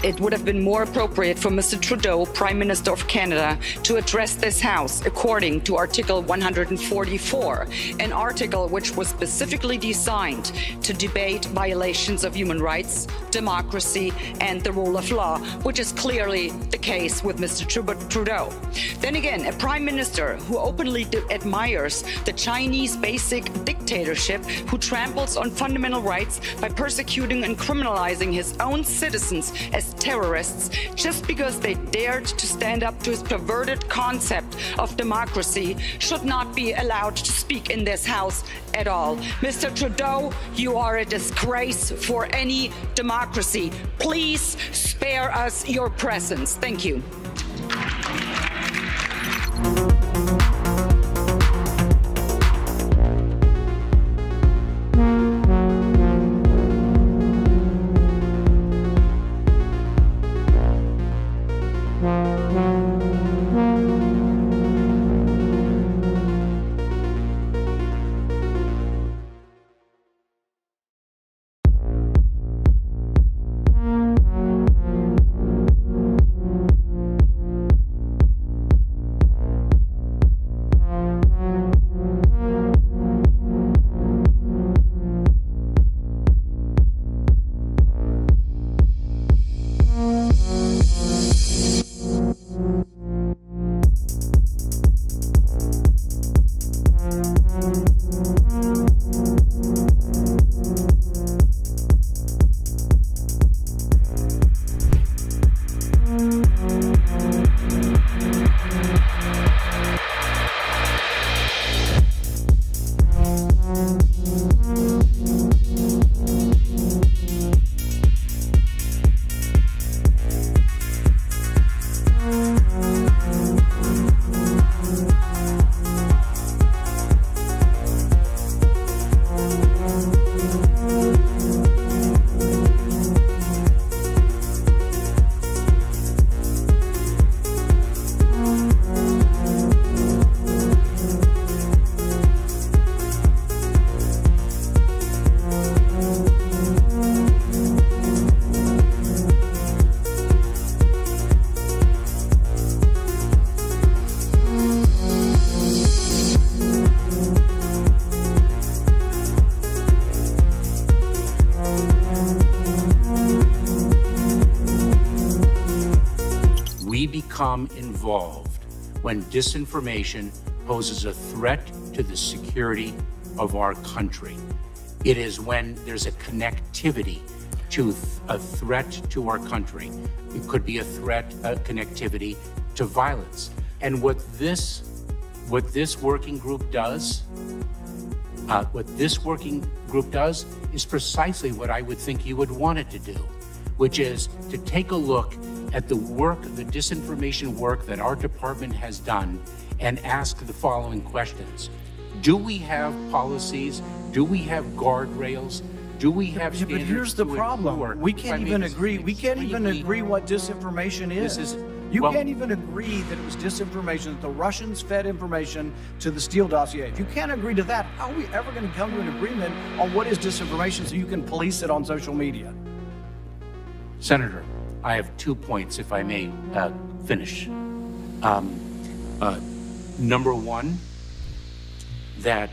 It would have been more appropriate for Mr. Trudeau, Prime Minister of Canada, to address this House according to Article 144, an article which was specifically designed to debate violations of human rights, democracy, and the rule of law, which is clearly the case with Mr. Trudeau. Then again, a Prime Minister who openly admires the Chinese basic dictatorship, who tramples on fundamental rights by persecuting and criminalizing his own citizens as terrorists just because they dared to stand up to his perverted concept of democracy, should not be allowed to speak in this House at all. Mr. Trudeau, you are a disgrace for any democracy. Please spare us your presence. Thank you. Become involved when disinformation poses a threat to the security of our country. It is when there's a connectivity to a threat to our country. It could be a threat, a connectivity to violence. And what this working group does, is precisely what I would think you would want it to do, which is to take a look at the work, the disinformation work that our department has done, and ask the following questions. Do we have policies? Do we have guardrails? Do we have Yeah, standards? but here's the to problem. ensure- We can't I even mean, agree. We can't even agree what disinformation is. This is- You well- can't even agree that it was disinformation, that the Russians fed information to the Steele dossier. If you can't agree to that, how are we ever going to come to an agreement on what is disinformation so you can police it on social media? Senator, I have 2 points, if I may finish. Number one, that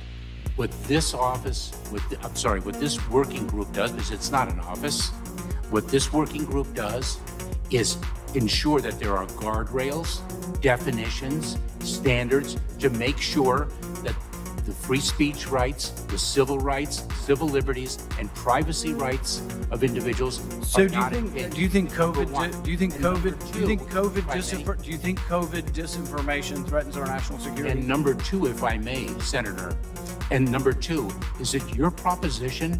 what this office, what this working group does, because it's not an office, what this working group does is ensure that there are guardrails, definitions, standards to make sure that the free speech rights, the civil rights, civil liberties, and privacy rights of individuals So are do not you impinged. think COVID disinformation threatens our national security? And number two, if I may, Senator, and number two, is it your proposition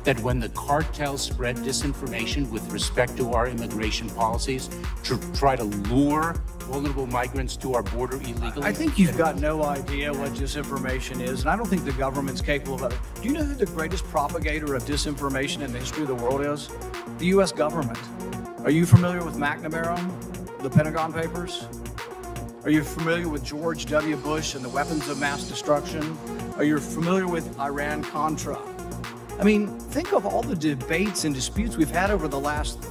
that when the cartels spread disinformation with respect to our immigration policies to try to lure vulnerable migrants to our border illegally? I think you've got no idea what disinformation is, and I don't think the government's capable of it. Do you know who the greatest propagator of disinformation in the history of the world is? The U.S. government. Are you familiar with McNamara, the Pentagon Papers? Are you familiar with George W. Bush and the weapons of mass destruction? Are you familiar with Iran-Contra? I mean, think of all the debates and disputes we've had over the last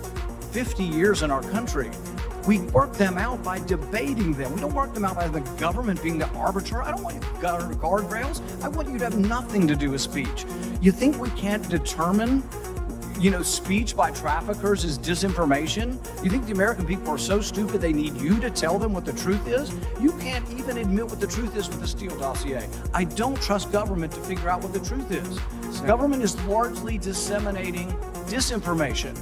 50 years in our country. We work them out by debating them. We don't work them out by the government being the arbiter. I don't want you to guardrails. I want you to have nothing to do with speech. You think we can't determine, speech by traffickers is disinformation? You think the American people are so stupid they need you to tell them what the truth is? You can't even admit what the truth is with the Steele dossier. I don't trust government to figure out what the truth is. Government is largely disseminating disinformation.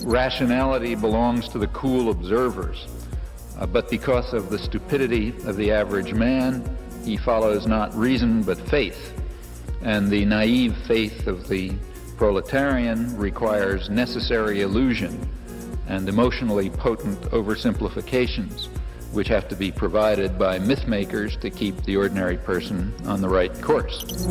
Rationality belongs to the cool observers, but because of the stupidity of the average man, he follows not reason but faith, and the naive faith of the proletarian requires necessary illusion and emotionally potent oversimplifications, which have to be provided by myth-makers to keep the ordinary person on the right course.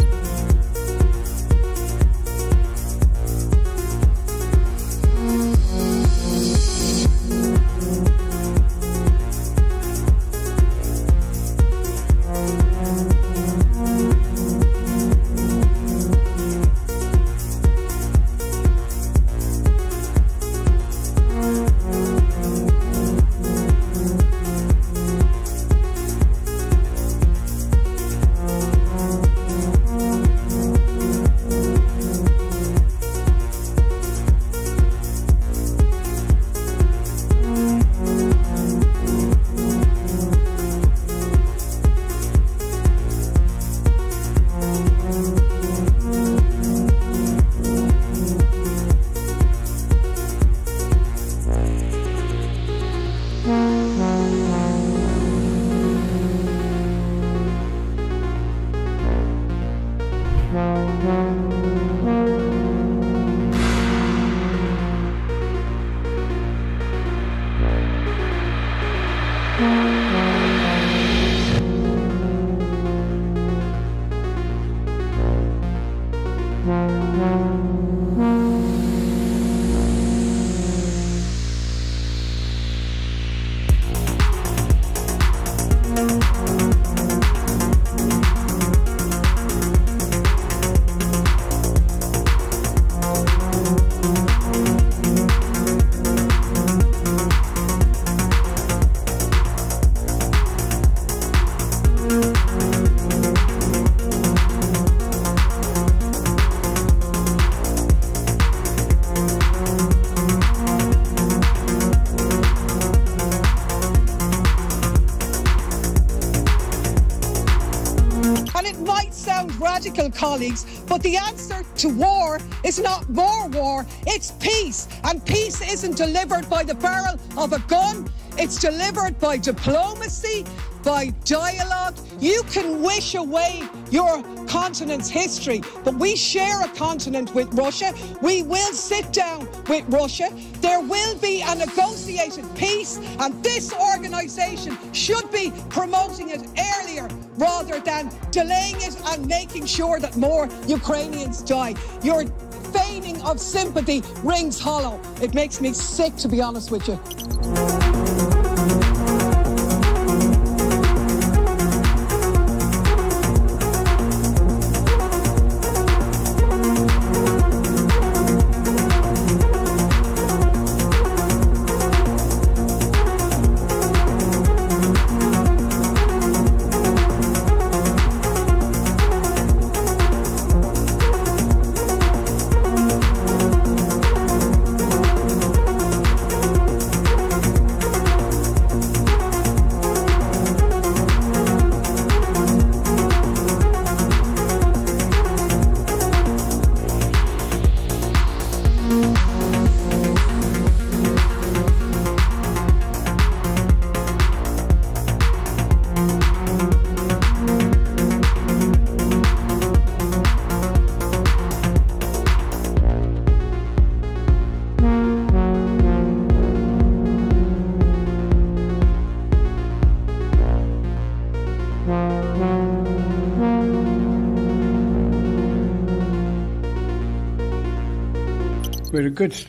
honourable colleagues, but the answer to war is not more war, it's peace. And peace isn't delivered by the barrel of a gun, it's delivered by diplomacy, by dialogue. You can wish away your continent's history, but we share a continent with Russia. We will sit down with Russia. There will be a negotiated peace, and this organisation should be promoting it earlier rather than delaying it and making sure that more Ukrainians die. Your feigning of sympathy rings hollow. It makes me sick, to be honest with you.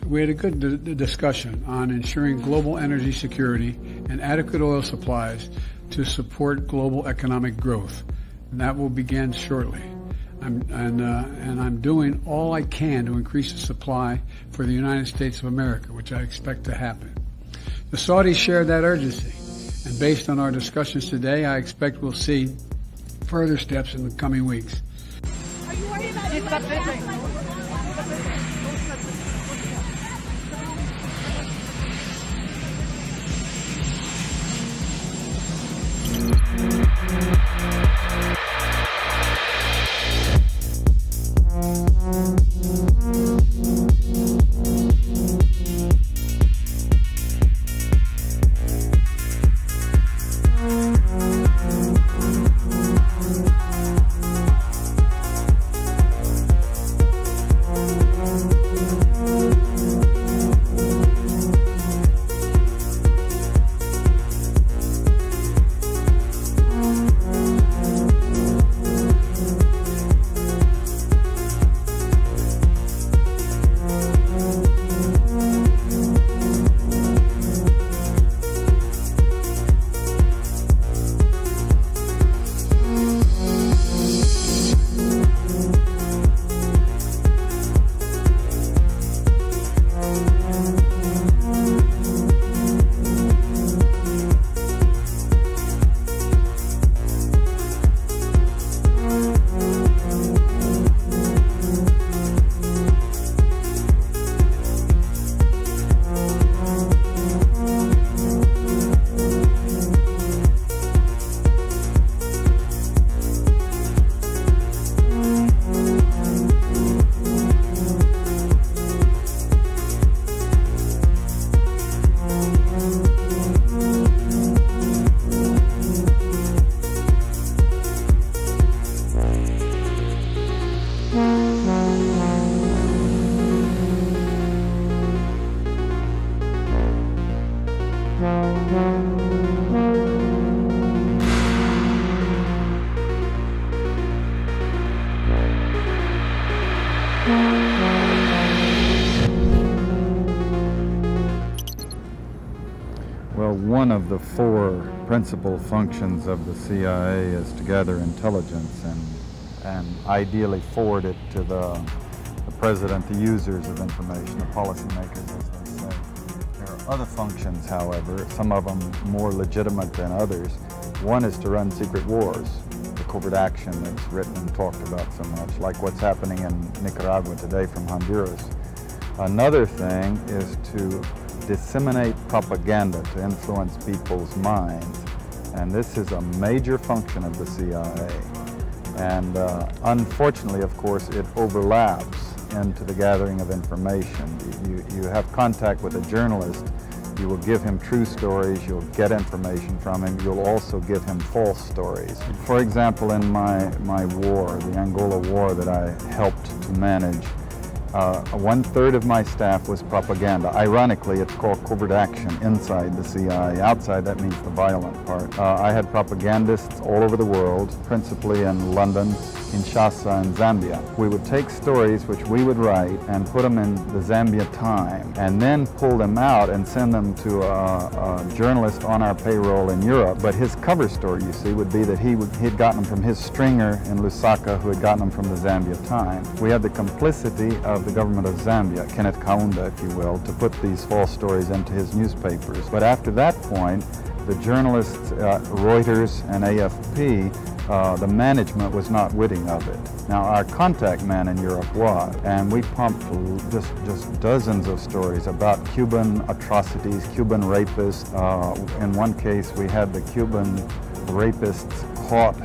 We had a good discussion on ensuring global energy security and adequate oil supplies to support global economic growth. And that will begin shortly. I'm doing all I can to increase the supply for the United States of America, which I expect to happen. The Saudis share that urgency, and based on our discussions today, I expect we'll see further steps in the coming weeks. Are you worried about Well, one of the four principal functions of the CIA is to gather intelligence and ideally forward it to the president, the users of information, the policymakers, as they say. There are other functions, however, some of them more legitimate than others. One is to run secret wars, the covert action that's written and talked about so much, like what's happening in Nicaragua today from Honduras. Another thing is to disseminate propaganda to influence people's minds, and this is a major function of the CIA. And unfortunately, of course, it overlaps into the gathering of information. You have contact with a journalist, you will give him true stories, you'll get information from him, you'll also give him false stories. For example, in my war, the Angola war that I helped to manage, 1/3 of my staff was propaganda. Ironically, it's called covert action inside the CIA. Outside, that means the violent part. I had propagandists all over the world, principally in London, Kinshasa, and Zambia. We would take stories which we would write and put them in the Zambia Time, and then pull them out and send them to a journalist on our payroll in Europe. But his cover story, you see, would be that he'd gotten them from his stringer in Lusaka, who had gotten them from the Zambia Time. We had the complicity of the government of Zambia, Kenneth Kaunda, if you will, to put these false stories into his newspapers. But after that point, the journalists, Reuters and AFP, the management was not witting of it. Now, our contact man in Europe was, and we pumped just dozens of stories about Cuban atrocities, Cuban rapists. In one case, we had the Cuban rapists caught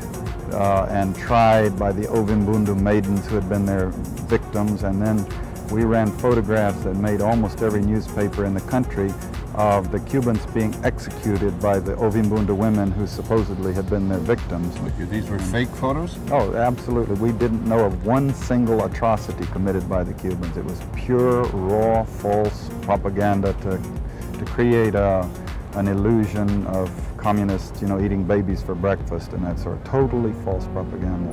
and tried by the Ovimbundu maidens who had been their victims, and then we ran photographs that made almost every newspaper in the country of the Cubans being executed by the Ovimbundu women who supposedly had been their victims. These were fake photos? Oh, absolutely. We didn't know of one single atrocity committed by the Cubans. It was pure, raw, false propaganda to create an illusion of communists, you know, eating babies for breakfast and that sort of totally false propaganda.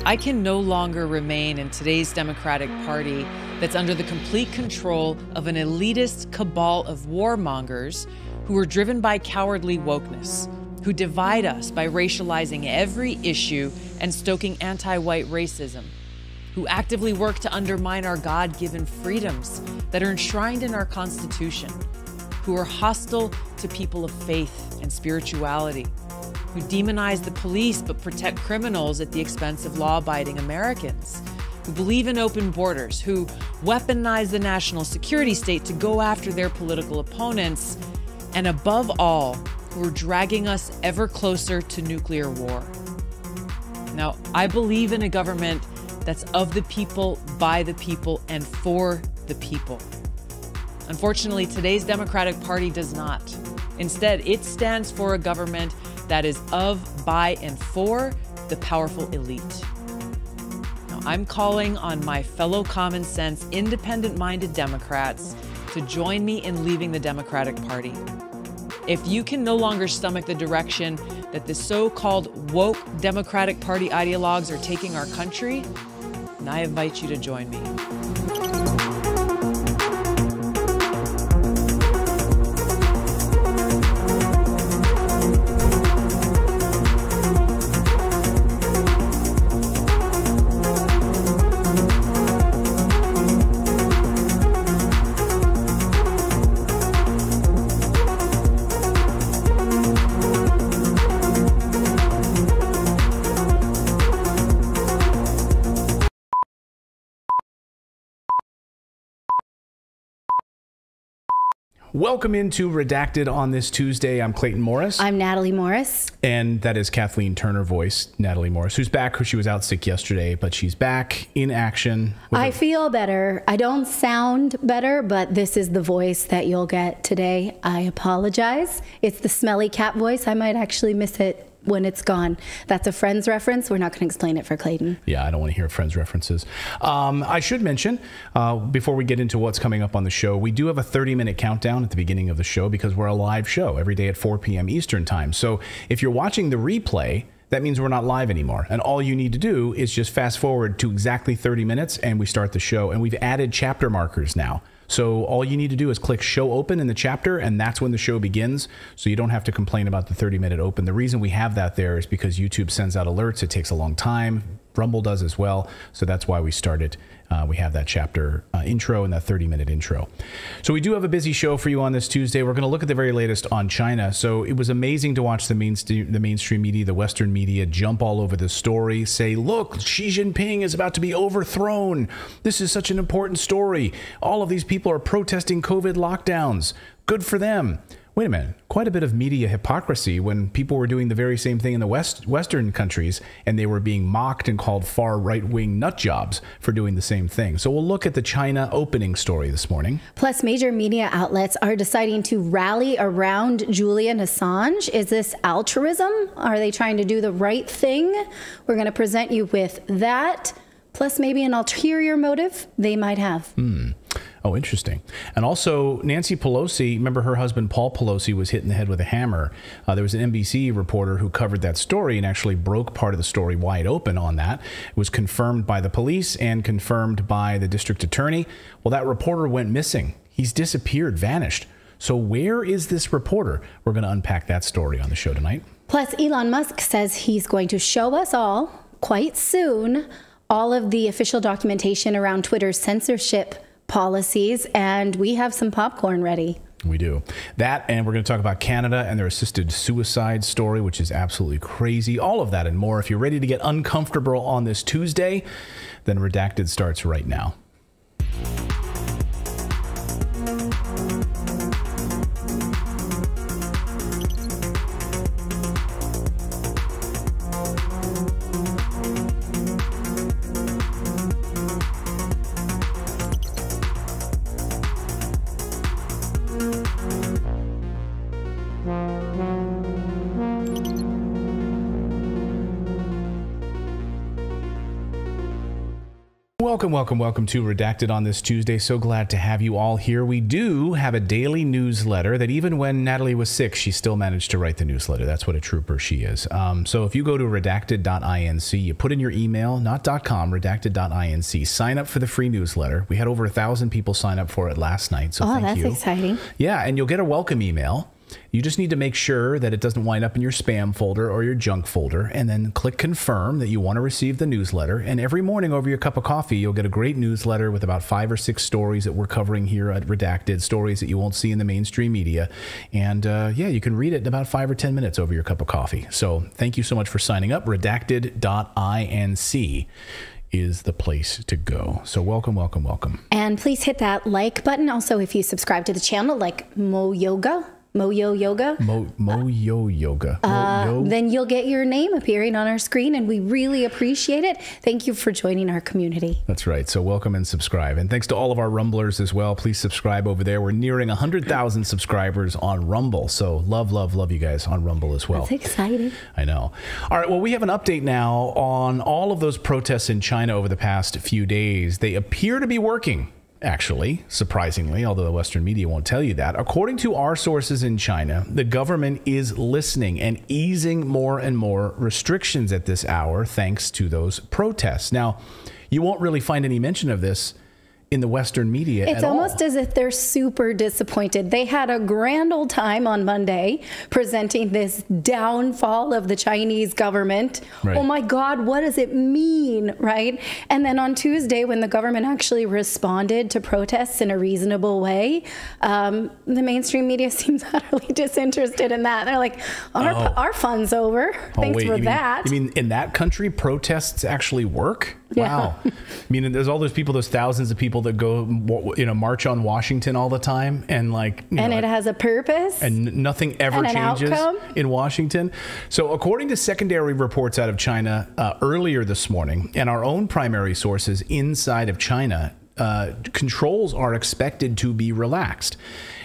I can no longer remain in today's Democratic Party that's under the complete control of an elitist cabal of warmongers who are driven by cowardly wokeness, who divide us by racializing every issue and stoking anti-white racism, who actively work to undermine our God-given freedoms that are enshrined in our Constitution, who are hostile to people of faith and spirituality, who demonize the police but protect criminals at the expense of law-abiding Americans, who believe in open borders, who weaponize the national security state to go after their political opponents, and above all, who are dragging us ever closer to nuclear war. Now, I believe in a government that's of the people, by the people, and for the people. Unfortunately, today's Democratic Party does not. Instead, it stands for a government that is of, by, and for the powerful elite. Now, I'm calling on my fellow common sense, independent-minded Democrats to join me in leaving the Democratic Party. If you can no longer stomach the direction that the so-called woke Democratic Party ideologues are taking our country, then I invite you to join me. Welcome into Redacted on this Tuesday. I'm Clayton Morris. I'm Natali Morris. And that is Kathleen Turner voice, Natali Morris, who's back. She was out sick yesterday, but she's back in action. I feel better. I don't sound better, but this is the voice that you'll get today. I apologize. It's the smelly cat voice. I might actually miss it when it's gone. That's a Friends reference. We're not going to explain it for Clayton. Yeah, I don't want to hear Friends references. I should mention, before we get into what's coming up on the show, we do have a 30-minute countdown at the beginning of the show because we're a live show every day at 4 p.m. Eastern time. So if you're watching the replay, that means we're not live anymore. And all you need to do is just fast forward to exactly 30 minutes and we start the show. And we've added chapter markers now. So all you need to do is click show open in the chapter, and that's when the show begins. So you don't have to complain about the 30-minute open. The reason we have that there is because YouTube sends out alerts. It takes a long time. Rumble does as well. So that's why we started. We have that chapter intro and that 30-minute intro. So we do have a busy show for you on this Tuesday. We're going to look at the very latest on China. So it was amazing to watch the mainstream media, the Western media, jump all over the story, say, look, Xi Jinping is about to be overthrown. This is such an important story. All of these people are protesting COVID lockdowns. Good for them. Wait a minute, quite a bit of media hypocrisy when people were doing the very same thing in the Western countries and they were being mocked and called far right-wing nut jobs for doing the same thing. So we'll look at the China opening story this morning. Plus, major media outlets are deciding to rally around Julian Assange. Is this altruism? Are they trying to do the right thing? We're going to present you with that, plus maybe an ulterior motive they might have. Oh, interesting. And also, Nancy Pelosi, remember her husband, Paul Pelosi, was hit in the head with a hammer. There was an NBC reporter who covered that story and actually broke part of the story wide open on that. It was confirmed by the police and confirmed by the district attorney. Well, that reporter went missing. He's disappeared, vanished. So where is this reporter? We're going to unpack that story on the show tonight. Plus, Elon Musk says he's going to show us all, quite soon, all of the official documentation around Twitter's censorship policies, and we have some popcorn ready. We do. That, and we're going to talk about Canada and their assisted suicide story, which is absolutely crazy. All of that and more. If you're ready to get uncomfortable on this Tuesday, then Redacted starts right now. Welcome to Redacted on this Tuesday. So glad to have you all here. We do have a daily newsletter that even when Natali was sick, she still managed to write the newsletter. That's what a trooper she is. So if you go to Redacted.inc, you put in your email, not .com, Redacted.inc, sign up for the free newsletter. We had over 1,000 people sign up for it last night. So thank you. Oh, that's exciting. Yeah, and you'll get a welcome email. You just need to make sure that it doesn't wind up in your spam folder or your junk folder, and then click confirm that you want to receive the newsletter. And every morning over your cup of coffee, you'll get a great newsletter with about 5 or 6 stories that we're covering here at Redacted, stories that you won't see in the mainstream media. And yeah, you can read it in about 5 or 10 minutes over your cup of coffee. So thank you so much for signing up. Redacted.inc is the place to go. So welcome, welcome, welcome. And please hit that like button. Also, if you subscribe to the channel, like Mo Yoga, then you'll get your name appearing on our screen, and we really appreciate it. Thank you for joining our community. That's right. So welcome and subscribe. And thanks to all of our Rumblers as well. Please subscribe over there. We're nearing 100,000 subscribers on Rumble. So love you guys on Rumble as well. That's exciting. I know. All right. Well, we have an update now on all of those protests in China over the past few days. They appear to be working. Actually, surprisingly, although the Western media won't tell you that. According to our sources in China, the government is listening and easing more and more restrictions at this hour thanks to those protests. Now, you won't really find any mention of this in the Western media It's almost as if they're super disappointed. They had a grand old time on Monday presenting this downfall of the Chinese government. Right. Oh my God, what does it mean, right? And then on Tuesday, when the government actually responded to protests in a reasonable way, the mainstream media seems utterly disinterested in that. They're like, our fun's over. Thanks for that. You mean in that country, protests actually work? Yeah. Wow. I mean, there's all those people, those thousands of people that go, march on Washington all the time, and it has a purpose, and nothing ever changes in Washington. So according to secondary reports out of China earlier this morning, and our own primary sources inside of China, controls are expected to be relaxed.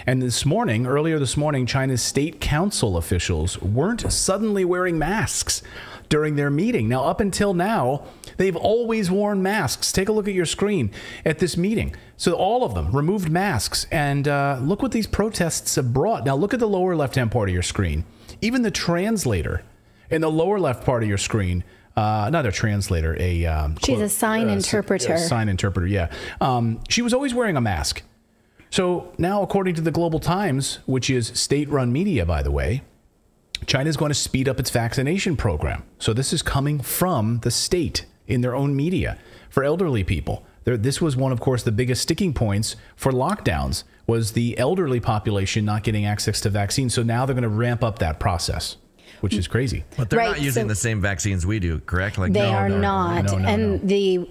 And earlier this morning, China's state council officials weren't suddenly wearing masks during their meeting. Now, up until now, they've always worn masks. Take a look at your screen at this meeting. So all of them removed masks. And look what these protests have brought. Now, look at the lower left-hand part of your screen. Even the translator in the lower left part of your screen, not a translator, she's a sign interpreter. Sign interpreter, yeah. She was always wearing a mask. So now, according to the Global Times, which is state-run media, by the way, China is going to speed up its vaccination program. So this is coming from the state in their own media for elderly people. This was one, of course, the biggest sticking points for lockdowns was the elderly population not getting access to vaccines. So now they're going to ramp up that process, which is crazy. But they're not using the same vaccines we do, correct? They are not. The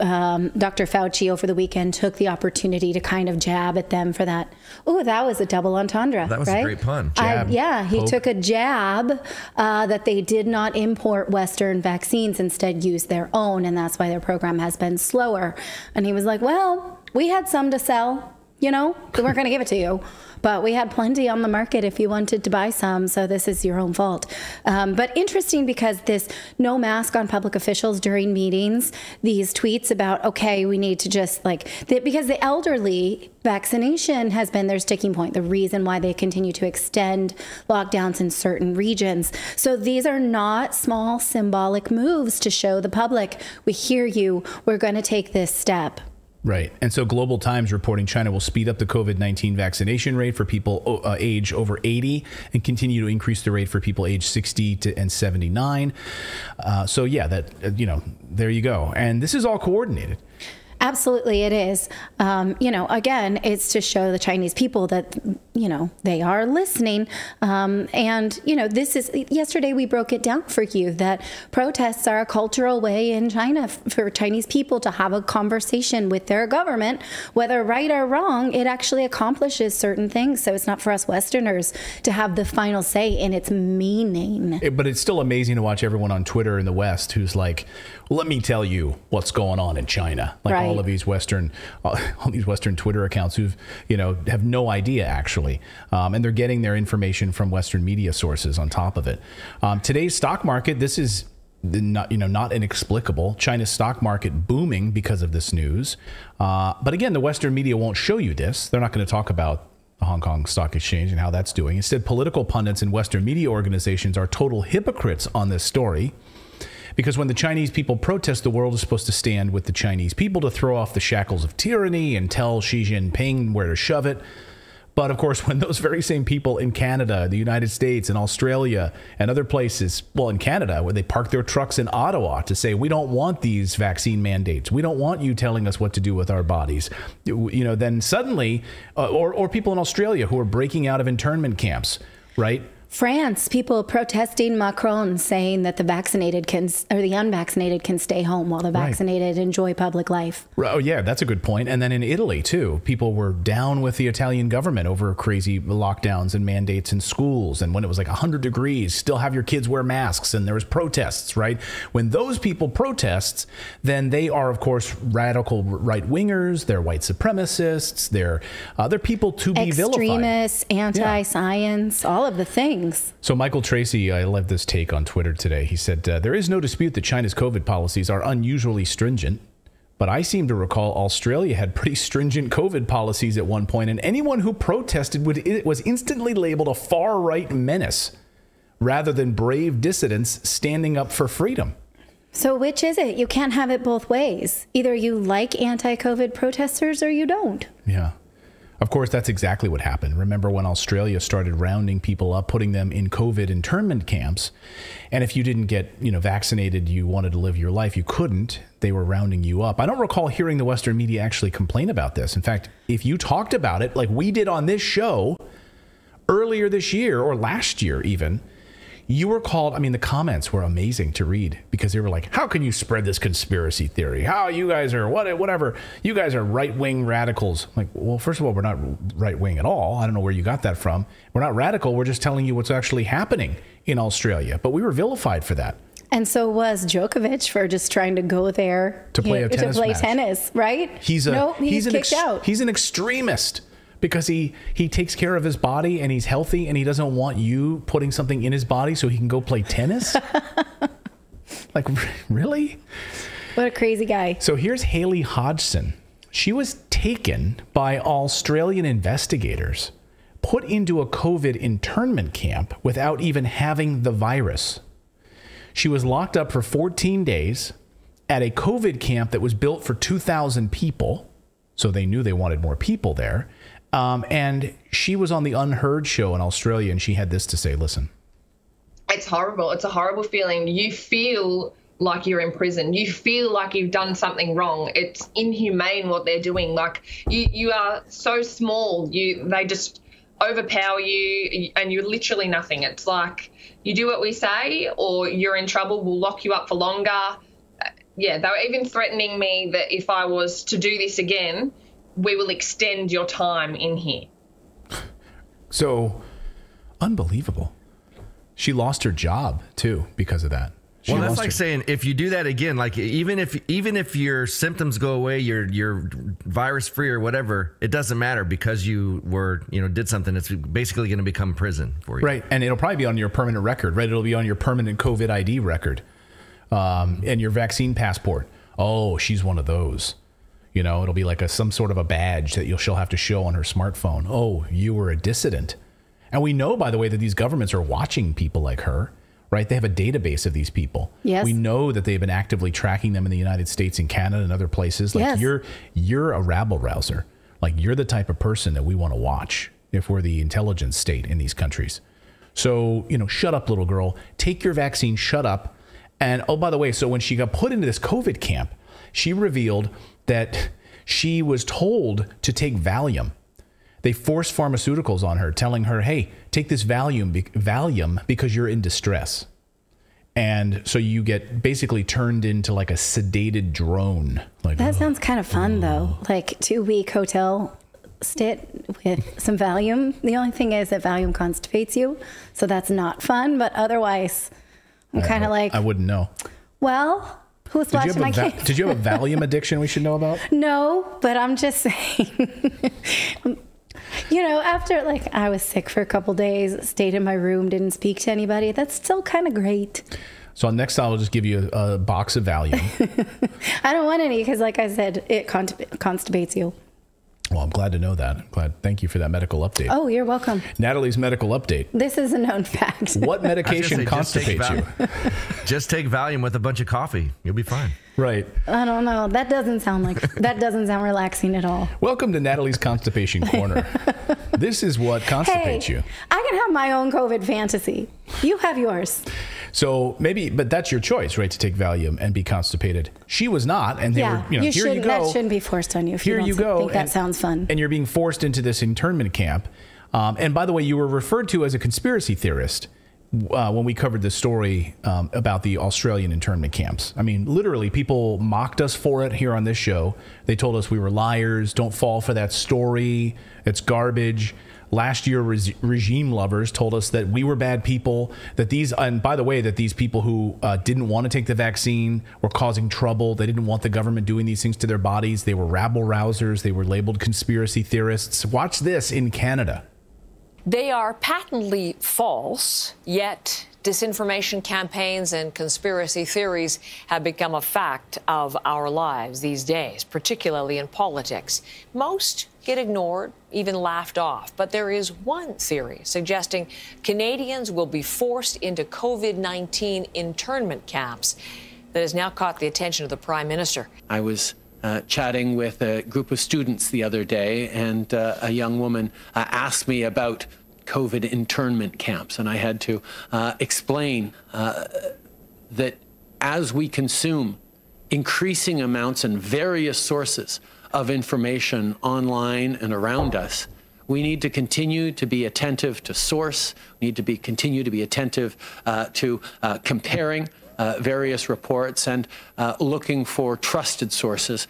Dr. Fauci over the weekend took the opportunity to kind of jab at them for that. Oh, that was a double entendre. That was right? a great pun. He took a jab that they did not import Western vaccines, instead use their own, and that's why their program has been slower. And he was like, well, we had some to sell, we weren't going to give it to you. But we had plenty on the market if you wanted to buy some, so this is your own fault. But interesting because this no mask on public officials during meetings, these tweets about, okay, we need to just because the elderly vaccination has been their sticking point, the reason why they continue to extend lockdowns in certain regions. So these are not small symbolic moves to show the public, we hear you, we're going to take this step. Right. And so Global Times reporting China will speed up the COVID-19 vaccination rate for people age over 80 and continue to increase the rate for people age 60 and 79. So, yeah, there you go. And this is all coordinated. Absolutely, it is. Again, it's to show the Chinese people that, they are listening. This is, yesterday we broke it down for you that protests are a cultural way in China for Chinese people to have a conversation with their government, whether right or wrong, it actually accomplishes certain things. So it's not for us Westerners to have the final say in its meaning. But it's still amazing to watch everyone on Twitter in the West who's like, well, let me tell you what's going on in China. All of these Western Twitter accounts who've, have no idea actually. And they're getting their information from Western media sources on top of it. Today's stock market, this is not inexplicable. China's stock market booming because of this news. But again, the Western media won't show you this. They're not going to talk about the Hong Kong Stock Exchange and how that's doing. Instead, political pundits and Western media organizations are total hypocrites on this story. Because when the Chinese people protest, the world is supposed to stand with the Chinese people to throw off the shackles of tyranny and tell Xi Jinping where to shove it. But of course, when those very same people in Canada, the United States, and Australia, and other places, well, in Canada, where they park their trucks in Ottawa to say, we don't want these vaccine mandates. We don't want you telling us what to do with our bodies. Then suddenly, or people in Australia who are breaking out of internment camps, right? France, people protesting Macron, saying that the vaccinated the unvaccinated can stay home while the vaccinated enjoy public life. Oh, yeah, that's a good point. And then in Italy, too, people were down with the Italian government over crazy lockdowns and mandates in schools. And when it was like 100 degrees, still have your kids wear masks. And there was protests, right? When those people protest, then they are, of course, radical right-wingers. They're white supremacists. They're people to be vilified. Extremists, anti-science, all of the things. So Michael Tracy, I love this take on Twitter today. He said, there is no dispute that China's COVID policies are unusually stringent, but I seem to recall Australia had pretty stringent COVID policies at one point, and anyone who protested was instantly labeled a far-right menace rather than brave dissidents standing up for freedom. So which is it? You can't have it both ways. Either you like anti-COVID protesters or you don't. Yeah. Of course, that's exactly what happened. Remember when Australia started rounding people up, putting them in COVID internment camps, and if you didn't get, vaccinated, you wanted to live your life, you couldn't. They were rounding you up. I don't recall hearing the Western media actually complain about this. In fact, if you talked about it like we did on this show earlier this year or last year even, you were called, the comments were amazing to read because they were like, how can you spread this conspiracy theory? How you guys are, whatever, you guys are right-wing radicals. I'm like, well, first of all, we're not right-wing at all. I don't know where you got that from. We're not radical. We're just telling you what's actually happening in Australia. But we were vilified for that. And so was Djokovic for just trying to go there to play tennis, right? He's kicked out. He's an extremist. Because he takes care of his body and he's healthy and he doesn't want you putting something in his body so he can go play tennis? Like, really? What a crazy guy. So here's Haley Hodgson. She was taken by Australian investigators, put into a COVID internment camp without even having the virus. She was locked up for 14 days at a COVID camp that was built for 2,000 people. So they knew they wanted more people there. And she was on the Unheard show in Australia, and she had this to say. Listen. It's horrible. It's a horrible feeling. You feel like you're in prison. You feel like you've done something wrong. It's inhumane what they're doing. Like you are so small. They just overpower you and you're literally nothing. It's like you do what we say or you're in trouble. We'll lock you up for longer. Yeah, they were even threatening me that if I was to do this again, we will extend your time in here. So, unbelievable. She lost her job, too, because of that. Well, that's like saying if you do that again, like even if your symptoms go away, you're virus free or whatever, it doesn't matter because you were, did something that's basically going to become prison for you. Right. And it'll probably be on your permanent record, right? It'll be on your permanent COVID ID record and your vaccine passport. Oh, she's one of those. It'll be like some sort of a badge that she'll have to show on her smartphone. Oh, you were a dissident. And we know, by the way, that these governments are watching people like her, right? They have a database of these people. Yes. We know that they've been actively tracking them in the United States and Canada and other places. Like yes. You're a rabble rouser. Like you're the type of person that we want to watch if we're the intelligence state in these countries. So, shut up, little girl. Take your vaccine, shut up. And oh, by the way, so when she got put into this COVID camp, she revealed that she was told to take Valium. They forced pharmaceuticals on her, telling her, hey, take this Valium because you're in distress. And so you get basically turned into like a sedated drone. Like, that sounds kind of fun, though. Like 2-week hotel stint with some Valium. The only thing is that Valium constipates you, so that's not fun. But otherwise, I'm kind of like... I wouldn't know. Well... Who's watching my kids? Did you have a Valium addiction we should know about? No, but I'm just saying, after I was sick for a couple days, stayed in my room, didn't speak to anybody. That's still kind of great. So next time I'll just give you a box of Valium. I don't want any because like I said, it constipates you. Well, I'm glad to know that. Thank you for that medical update. Oh, you're welcome. Natalie's medical update. This is a known fact. What medication constipates you? Just take Valium with a bunch of coffee. You'll be fine. Right. I don't know. That doesn't sound relaxing at all. Welcome to Natalie's Constipation Corner. This is what constipates you. I can have my own COVID fantasy. You have yours. So maybe, but that's your choice, right? To take Valium and be constipated. She was not, and they were, here you go. That shouldn't be forced on you. If here you go. Think that sounds fun. And you're being forced into this internment camp. And by the way, you were referred to as a conspiracy theorist when we covered this story about the Australian internment camps. I mean, literally, people mocked us for it here on this show. They told us we were liars. Don't fall for that story. It's garbage. Last year, regime lovers told us that we were bad people, that these, and by the way, that these people who didn't want to take the vaccine were causing trouble. They didn't want the government doing these things to their bodies. They were rabble rousers. They were labeled conspiracy theorists. Watch this in Canada. They are patently false, yet disinformation campaigns and conspiracy theories have become a fact of our lives these days, particularly in politics. Most get ignored, even laughed off. But there is one theory suggesting Canadians will be forced into COVID-19 internment camps that has now caught the attention of the Prime Minister. I was chatting with a group of students the other day, and a young woman asked me about COVID internment camps, and I had to explain that as we consume increasing amounts and various sources of information online and around us, we need to continue to be attentive to source. We need to continue to be attentive to comparing various reports and looking for trusted sources.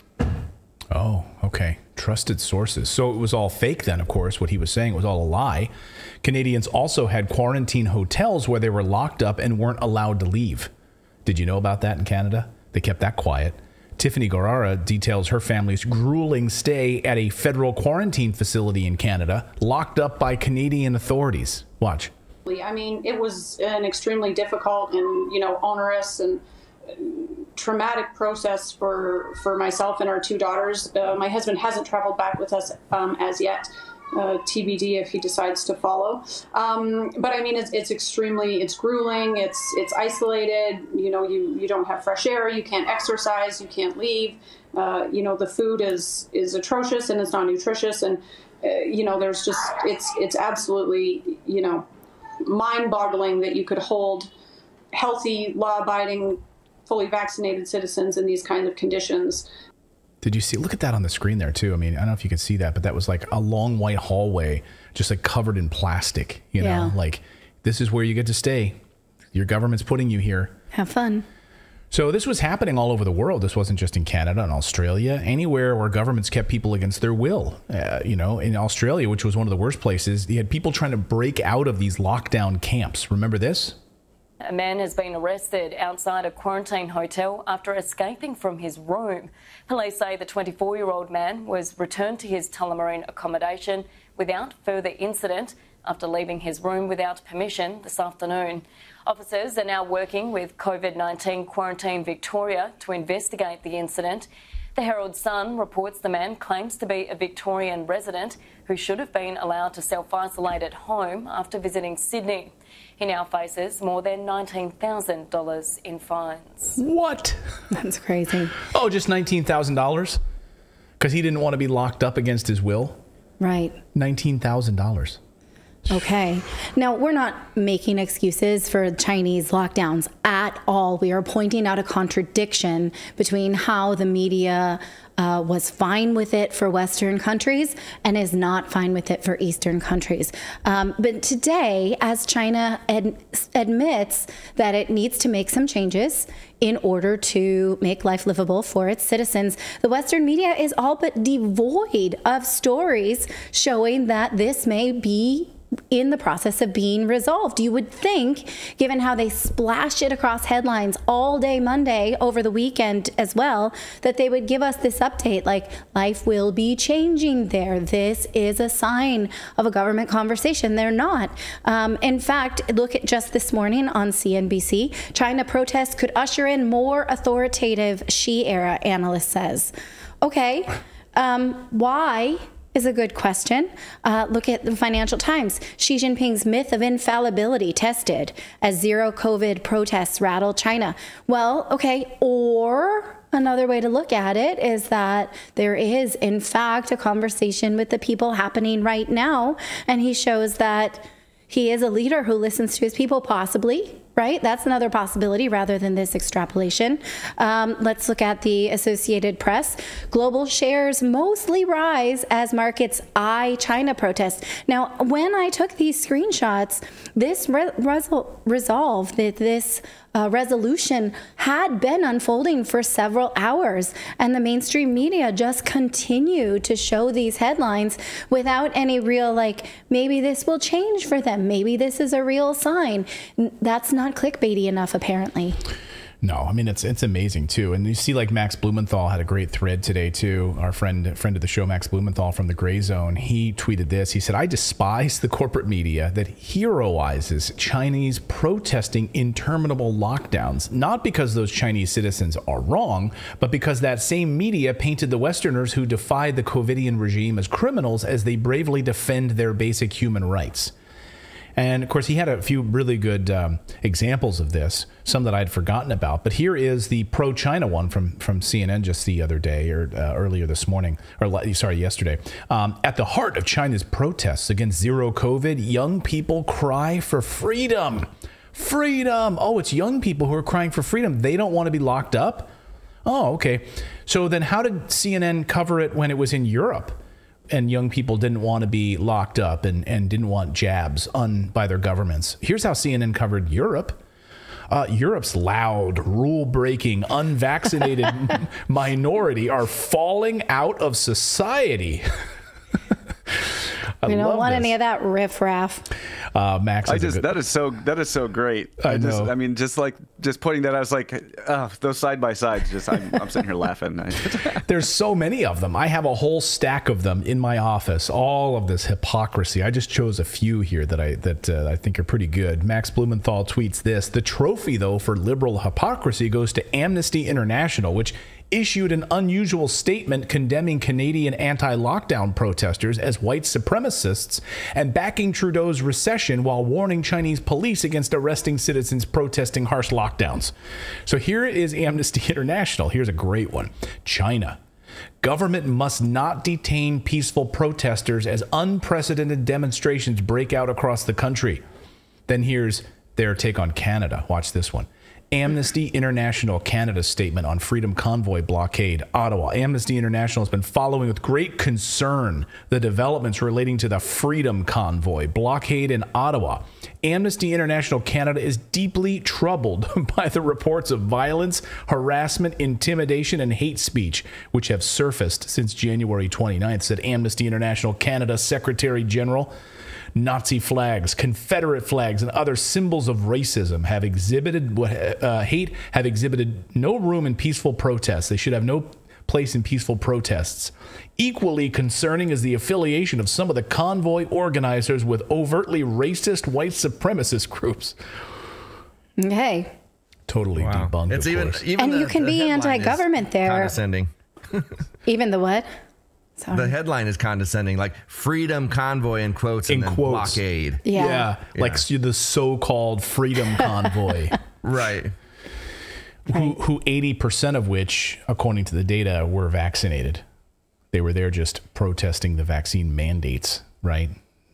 Oh, okay. Trusted sources. So it was all fake then, of course. What he was saying was all a lie. Canadians also had quarantine hotels where they were locked up and weren't allowed to leave. Did you know about that in Canada? They kept that quiet. Tiffany Gorara details her family's grueling stay at a federal quarantine facility in Canada, locked up by Canadian authorities. Watch. I mean, it was an extremely difficult and, onerous and traumatic process for myself and our two daughters. My husband hasn't traveled back with us as yet. TBD if he decides to follow. But I mean, it's grueling. It's isolated. You don't have fresh air. You can't exercise. You can't leave. The food is atrocious and it's not nutritious. And there's just it's absolutely mind-boggling that you could hold healthy, law-abiding, fully vaccinated citizens in these kinds of conditions. Did you see? Look at that on the screen there, too. I mean, I don't know if you can see that, but that was like a long white hallway, just like covered in plastic, Yeah. like this is where you get to stay. Your government's putting you here. Have fun. So this was happening all over the world. This wasn't just in Canada and Australia. Anywhere where governments kept people against their will. In Australia, which was one of the worst places, you had people trying to break out of these lockdown camps. Remember this? A man has been arrested outside a quarantine hotel after escaping from his room. Police say the 24-year-old man was returned to his Tullamarine accommodation without further incident after leaving his room without permission this afternoon. Officers are now working with COVID-19 Quarantine Victoria to investigate the incident. The Herald Sun reports the man claims to be a Victorian resident who should have been allowed to self-isolate at home after visiting Sydney. He now faces more than $19,000 in fines. What? That's crazy. Oh, just $19,000? Because he didn't want to be locked up against his will? Right. $19,000. Okay. Now, we're not making excuses for Chinese lockdowns at all. We are pointing out a contradiction between how the media was fine with it for Western countries and is not fine with it for Eastern countries. But today, as China admits that it needs to make some changes in order to make life livable for its citizens, the Western media is all but devoid of stories showing that this may be in the process of being resolved. You would think, given how they splash it across headlines all day Monday over the weekend as well, that they would give us this update like life will be changing there. This is a sign of a government conversation. They're not. In fact, look at just this morning on CNBC, China protests could usher in more authoritative Xi era, analyst says. Okay, why? Is a good question. Look at the Financial Times. Xi Jinping's myth of infallibility tested as zero COVID protests rattle China. Well, okay, or another way to look at it is that there is, in fact, a conversation with the people happening right now, and he shows that he is a leader who listens to his people, possibly. right? That's another possibility rather than this extrapolation. Let's look at the Associated Press. Global shares mostly rise as markets eye China protests. Now, when I took these screenshots, this resolution had been unfolding for several hours, and the mainstream media just continued to show these headlines without any real, like, maybe this will change for them, maybe this is a real sign. That's not clickbaity enough, apparently. No, I mean, it's amazing, too. And you see, like, Max Blumenthal had a great thread today, too. Our friend of the show, Max Blumenthal from the Gray Zone, he tweeted this. He said, I despise the corporate media that heroizes Chinese protesting interminable lockdowns, not because those Chinese citizens are wrong, but because that same media painted the Westerners who defied the COVIDian regime as criminals as they bravely defend their basic human rights. And, of course, he had a few really good examples of this, some that I'd forgotten about. But here is the pro-China one from CNN just the other day, or earlier this morning, or sorry, yesterday. At the heart of China's protests against zero COVID, young people cry for freedom. Freedom. Oh, it's young people who are crying for freedom. They don't want to be locked up? Oh, okay. So then how did CNN cover it when it was in Europe? And young people didn't want to be locked up and didn't want jabs by their governments. Here's how CNN covered Europe. Europe's loud, rule-breaking, unvaccinated minority are falling out of society. We don't want any of that riffraff. Max, that is so great. I mean, just putting that, I was like, oh, those side by sides. I'm sitting here laughing. There's so many of them. I have a whole stack of them in my office. All of this hypocrisy. I just chose a few here that I think are pretty good. Max Blumenthal tweets this: the trophy, though, for liberal hypocrisy goes to Amnesty International, which issued an unusual statement condemning Canadian anti-lockdown protesters as white supremacists and backing Trudeau's recession while warning Chinese police against arresting citizens protesting harsh lockdowns. So here is Amnesty International. Here's a great one. China. Government must not detain peaceful protesters as unprecedented demonstrations break out across the country. Then here's their take on Canada. Watch this one. Amnesty International Canada's statement on Freedom Convoy blockade, Ottawa. Amnesty International has been following with great concern the developments relating to the Freedom Convoy blockade in Ottawa. Amnesty International Canada is deeply troubled by the reports of violence, harassment, intimidation, and hate speech, which have surfaced since January 29th, said Amnesty International Canada Secretary General. Nazi flags, Confederate flags, and other symbols of racism have exhibited no room in peaceful protests. They should have no place in peaceful protests. Equally concerning is the affiliation of some of the convoy organizers with overtly racist white supremacist groups. Okay. Totally debunked. It's even and you can be anti-government there. Condescending. Even the what? Sorry. The headline is condescending, like Freedom Convoy in quotes and then blockade. Yeah. Like the so-called Freedom Convoy. Right. Who 80% of which, according to the data, were vaccinated. They were there just protesting the vaccine mandates, right?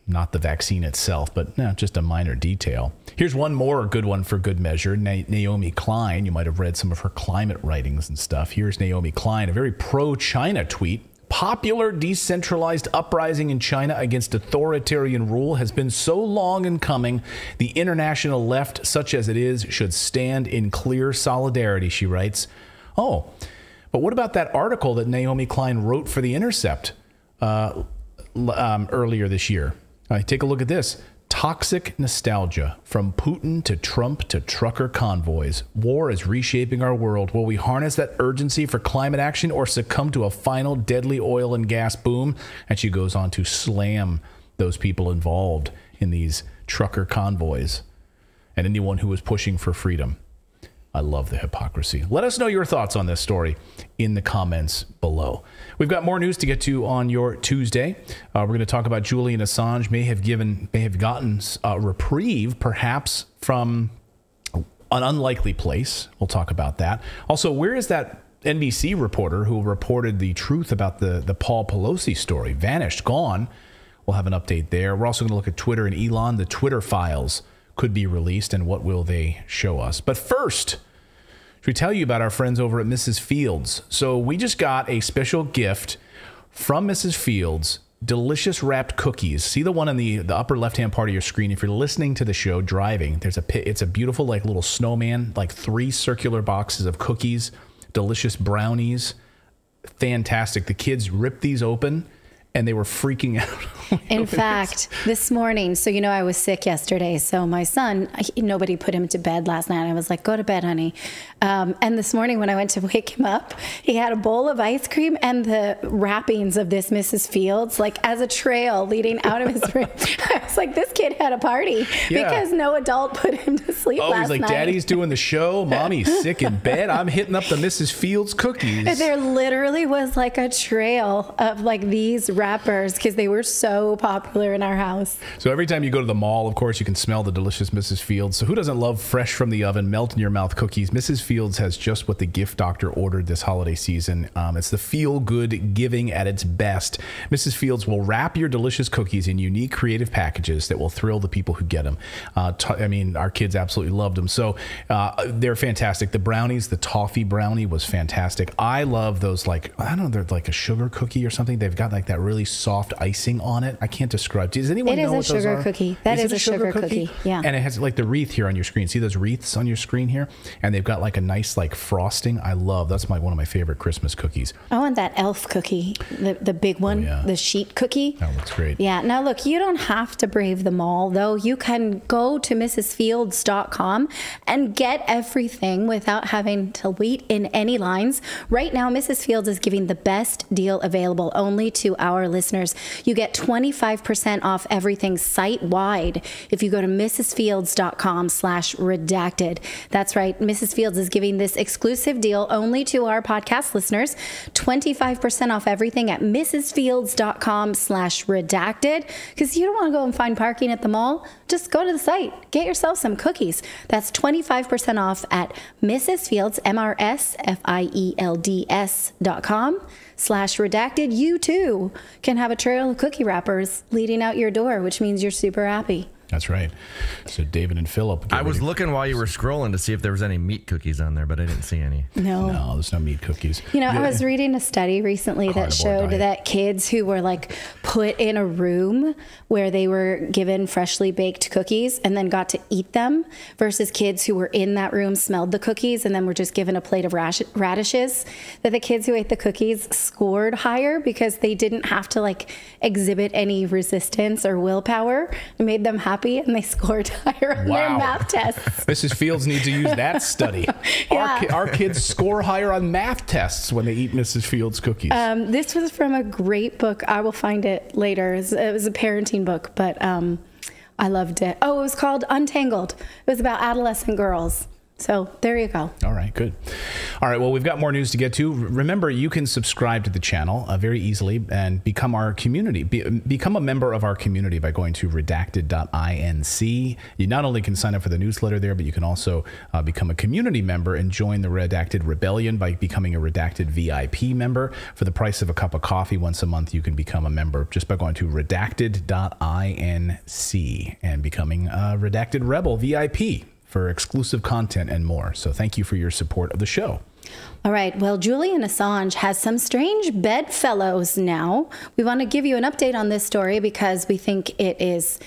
Not the vaccine itself, but just a minor detail. Here's one more good one for good measure. Naomi Klein, you might have read some of her climate writings and stuff. Here's Naomi Klein, a very pro-China tweet. Popular decentralized uprising in China against authoritarian rule has been so long in coming. The international left, such as it is, should stand in clear solidarity, she writes. Oh, but what about that article that Naomi Klein wrote for The Intercept earlier this year? Take a look at this. Toxic nostalgia, from Putin to Trump to trucker convoys. War is reshaping our world. Will we harness that urgency for climate action or succumb to a final deadly oil and gas boom? And she goes on to slam those people involved in these trucker convoys and anyone who was pushing for freedom. I love the hypocrisy. Let us know your thoughts on this story in the comments below. We've got more news to get to on your Tuesday. We're going to talk about Julian Assange may have gotten a reprieve, perhaps from an unlikely place. We'll talk about that. Also, where is that NBC reporter who reported the truth about the Paul Pelosi story? Vanished, gone. We'll have an update there. We're also going to look at Twitter and Elon, the Twitter files. could be released and what will they show us. But first, should we tell you about our friends over at Mrs. Fields? So we just got a special gift from Mrs. Fields, delicious wrapped cookies. See the one in the upper left-hand part of your screen. If you're listening to the show driving, it's a beautiful like little snowman, like 3 circular boxes of cookies, delicious brownies. Fantastic. The kids ripped these open and they were freaking out. In fact, this morning, so you know I was sick yesterday, so my son, nobody put him to bed last night. I was like, go to bed, honey. And this morning when I went to wake him up, he had a bowl of ice cream and the wrappings of this Mrs. Fields, like as a trail leading out of his room. I was like, this kid had a party because no adult put him to sleep last night. He's like, Daddy's doing the show. Mommy's sick in bed. I'm hitting up the Mrs. Fields cookies. There literally was like a trail of like these wrappers because they were so popular in our house. So every time you go to the mall, of course, you can smell the delicious Mrs. Fields. So who doesn't love fresh from the oven, melt in your mouth cookies? Mrs. Fields has just what the gift doctor ordered this holiday season. It's the feel-good giving at its best. Mrs. Fields will wrap your delicious cookies in unique, creative packages that will thrill the people who get them. I mean, our kids absolutely loved them. So they're fantastic. The brownies, the toffee brownie was fantastic. I love those, like, I don't know, they're like a sugar cookie or something. They've got like that really soft icing on it. I can't describe. Does anyone know what those are? It is a sugar cookie. That is a sugar cookie. Yeah. And it has like the wreath here on your screen. See those wreaths on your screen here? And they've got like a nice like frosting. I love. That's one of my favorite Christmas cookies. I want that elf cookie, the big one, the sheet cookie. That looks great. Yeah. Now look, you don't have to brave the mall though. You can go to mrsfields.com and get everything without having to wait in any lines. Right now, Mrs. Fields is giving the best deal available only to our listeners. You get 25% off everything site-wide if you go to mrsfields.com/redacted. That's right. Mrs. Fields is giving this exclusive deal only to our podcast listeners. 25% off everything at mrsfields.com/redacted. Because you don't want to go and find parking at the mall. Just go to the site. Get yourself some cookies. That's 25% off at Mrs. Fields, mrsfields.com/redacted. You too can have a trail of cookie wrappers leading out your door, which means you're super happy. That's right. So David and Philip. I was looking while you were scrolling to see if there was any meat cookies on there, but I didn't see any. No, there's no meat cookies. You know, I was reading a study recently that showed that kids who were like put in a room where they were given freshly baked cookies and then got to eat them versus kids who were in that room, smelled the cookies, and then were just given a plate of radishes, that the kids who ate the cookies scored higher because they didn't have to like exhibit any resistance or willpower. It made them happy and they scored higher on their math tests. Mrs. Fields needs to use that study. Our kids score higher on math tests when they eat Mrs. Fields cookies. This was from a great book. I will find it later. It was a parenting book, but I loved it. Oh, it was called Untangled. It was about adolescent girls. So there you go. All right, good. All right, well, we've got more news to get to. Remember, you can subscribe to the channel very easily and become our community. Become a member of our community by going to Redacted.inc. You not only can sign up for the newsletter there, but you can also become a community member and join the Redacted Rebellion by becoming a Redacted VIP member. For the price of a cup of coffee once a month, you can become a member just by going to Redacted.inc and becoming a Redacted Rebel VIP for exclusive content and more. So thank you for your support of the show. All right. Well, Julian Assange has some strange bedfellows now. We want to give you an update on this story because we think it is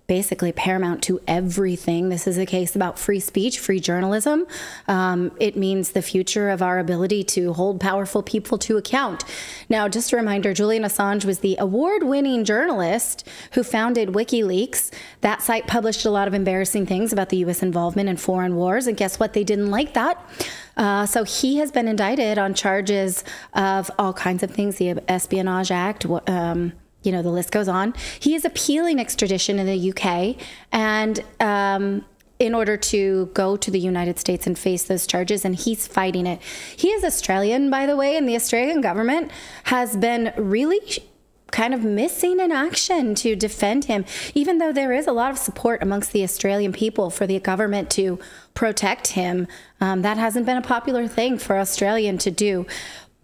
basically paramount to everything. This is a case about free speech, free journalism. It means the future of our ability to hold powerful people to account. Now, just a reminder, Julian Assange was the award-winning journalist who founded WikiLeaks. That site published a lot of embarrassing things about the U.S. involvement in foreign wars, and guess what? They didn't like that. So he has been indicted on charges of all kinds of things, the Espionage Act, you know, the list goes on. He is appealing extradition in the UK and in order to go to the United States and face those charges, and he's fighting it. He is Australian, by the way, and the Australian government has been really kind of missing in action to defend him, even though there is a lot of support amongst the Australian people for the government to protect him. That hasn't been a popular thing for Australian to do.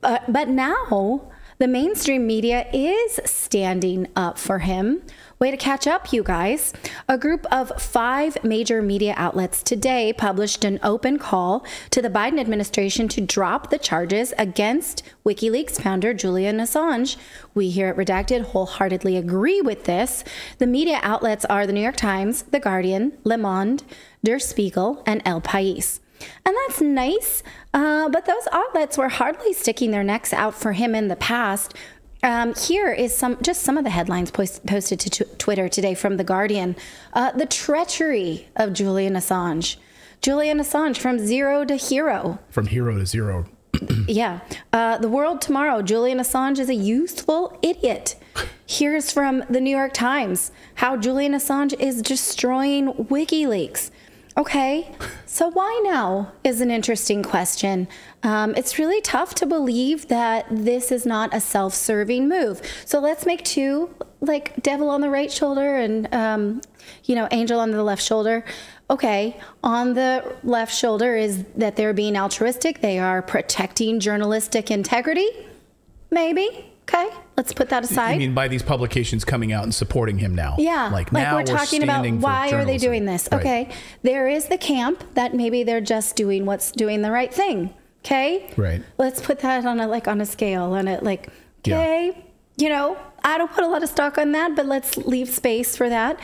But now The mainstream media is standing up for him. Way to catch up, you guys. A group of 5 major media outlets today published an open call to the Biden administration to drop the charges against WikiLeaks founder Julian Assange. We here at Redacted wholeheartedly agree with this. The media outlets are the New York Times, The Guardian, Le Monde, Der Spiegel, and El País. And that's nice, but those outlets were hardly sticking their necks out for him in the past. Here is some of the headlines posted to Twitter today from The Guardian. The treachery of Julian Assange. Julian Assange from zero to hero. From hero to zero. Yeah. The World tomorrow. Julian Assange is a youthful idiot. Here's from the New York Times. How Julian Assange is destroying WikiLeaks. Okay, so why now is an interesting question. It's really tough to believe that this is not a self-serving move. So let's make 2, like devil on the right shoulder and, angel on the left shoulder. Okay, on the left shoulder is that they're being altruistic. They are protecting journalistic integrity. Maybe. Okay, let's put that aside. You mean by these publications coming out and supporting him now? Yeah, like now we're talking about why are they doing this? Right. Okay, there is the camp that maybe they're just doing what's doing the right thing. Okay, right. Let's put that on a scale, okay, I don't put a lot of stock on that, but let's leave space for that.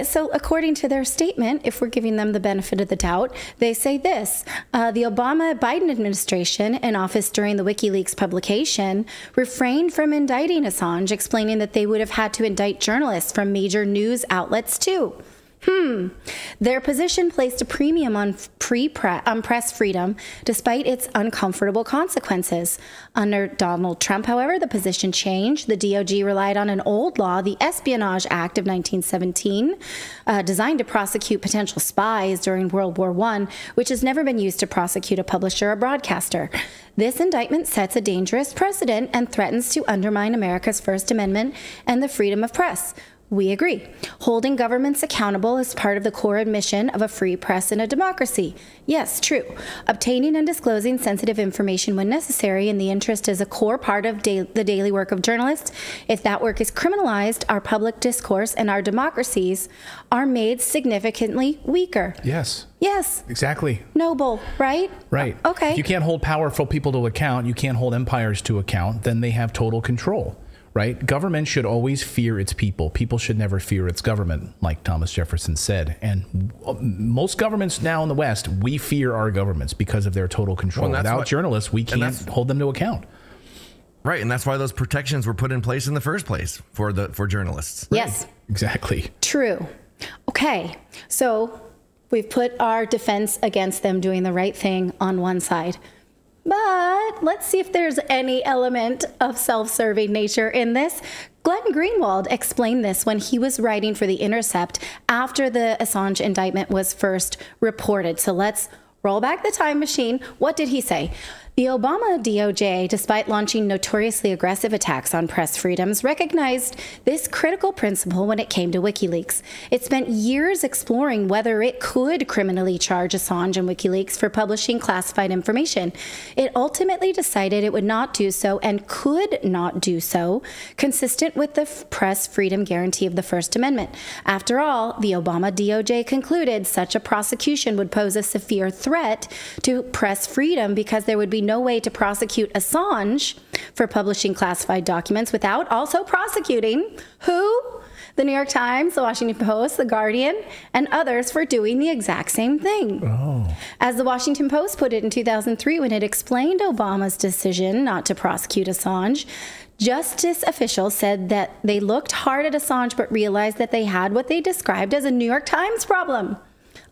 So according to their statement, if we're giving them the benefit of the doubt, they say this: the Obama-Biden administration in office during the WikiLeaks publication refrained from indicting Assange, explaining that they would have had to indict journalists from major news outlets too. Their position placed a premium on press freedom despite its uncomfortable consequences. Under Donald Trump, however, the position changed. The DOJ relied on an old law, the Espionage Act of 1917, designed to prosecute potential spies during World War I, which has never been used to prosecute a publisher or broadcaster. This indictment sets a dangerous precedent and threatens to undermine America's First Amendment and the freedom of press. We agree. Holding governments accountable is part of the core mission of a free press in a democracy. Yes, true. Obtaining and disclosing sensitive information when necessary in the interest is a core part of the daily work of journalists. If that work is criminalized, our public discourse and our democracies are made significantly weaker. Yes. Yes. Exactly. Noble, right? Right. Okay. If you can't hold powerful people to account, you can't hold empires to account, then they have total control. Right? Government should always fear its people. People should never fear its government, like Thomas Jefferson said. And most governments now in the West, we fear our governments because of their total control. Without journalists, we can't hold them to account. Right, and that's why those protections were put in place in the first place for journalists. Yes. Right. Exactly. True. Okay, so we've put our defense against them doing the right thing on one side. But let's see if there's any element of self-serving nature in this. Glenn Greenwald explained this when he was writing for The Intercept after the Assange indictment was first reported. So let's roll back the time machine. What did he say? The Obama DOJ, despite launching notoriously aggressive attacks on press freedoms, recognized this critical principle when it came to WikiLeaks. It spent years exploring whether it could criminally charge Assange and WikiLeaks for publishing classified information. It ultimately decided it would not do so and could not do so, consistent with the press freedom guarantee of the First Amendment. After all, the Obama DOJ concluded such a prosecution would pose a severe threat to press freedom because there would be no way to prosecute Assange for publishing classified documents without also prosecuting who? The New York Times, the Washington Post, the Guardian, and others for doing the exact same thing. Oh. As the Washington Post put it in 2003 when it explained Obama's decision not to prosecute Assange, justice officials said that they looked hard at Assange but realized that they had what they described as a New York Times problem.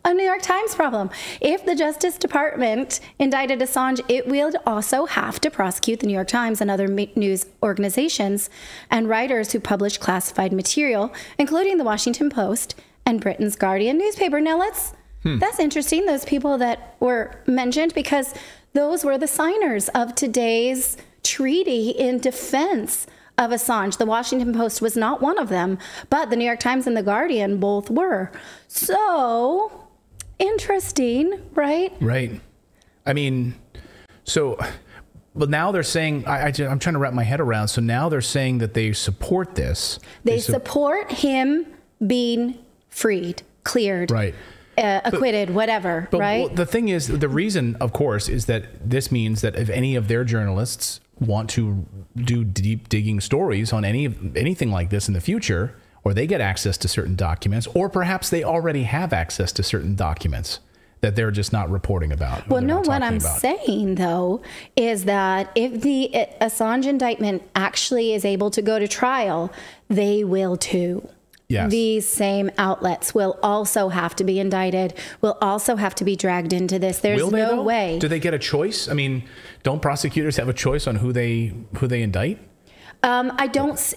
A New York Times problem. If the Justice Department indicted Assange, it will also have to prosecute the New York Times and other news organizations and writers who publish classified material, including the Washington Post and Britain's Guardian newspaper. Now that's interesting, those people that were mentioned, because those were the signers of today's treaty in defense of Assange. The Washington Post was not one of them, but the New York Times and the Guardian both were. So interesting, right? Right. I mean, so But now they're saying, I'm trying to wrap my head around. So now they're saying that they support this. They support him being freed, cleared, right, acquitted, whatever, right? Well, the thing is, the reason, of course, is that this means that if any of their journalists want to do deep digging stories on anything like this in the future, or they get access to certain documents, or perhaps they already have access to certain documents that they're just not reporting about. Well, no, what I'm saying, though, is that if the Assange indictment actually is able to go to trial, they will too. Yes. These same outlets will also have to be indicted, will also have to be dragged into this. There's no way. Do they get a choice? I mean, don't prosecutors have a choice on who they indict? I don't.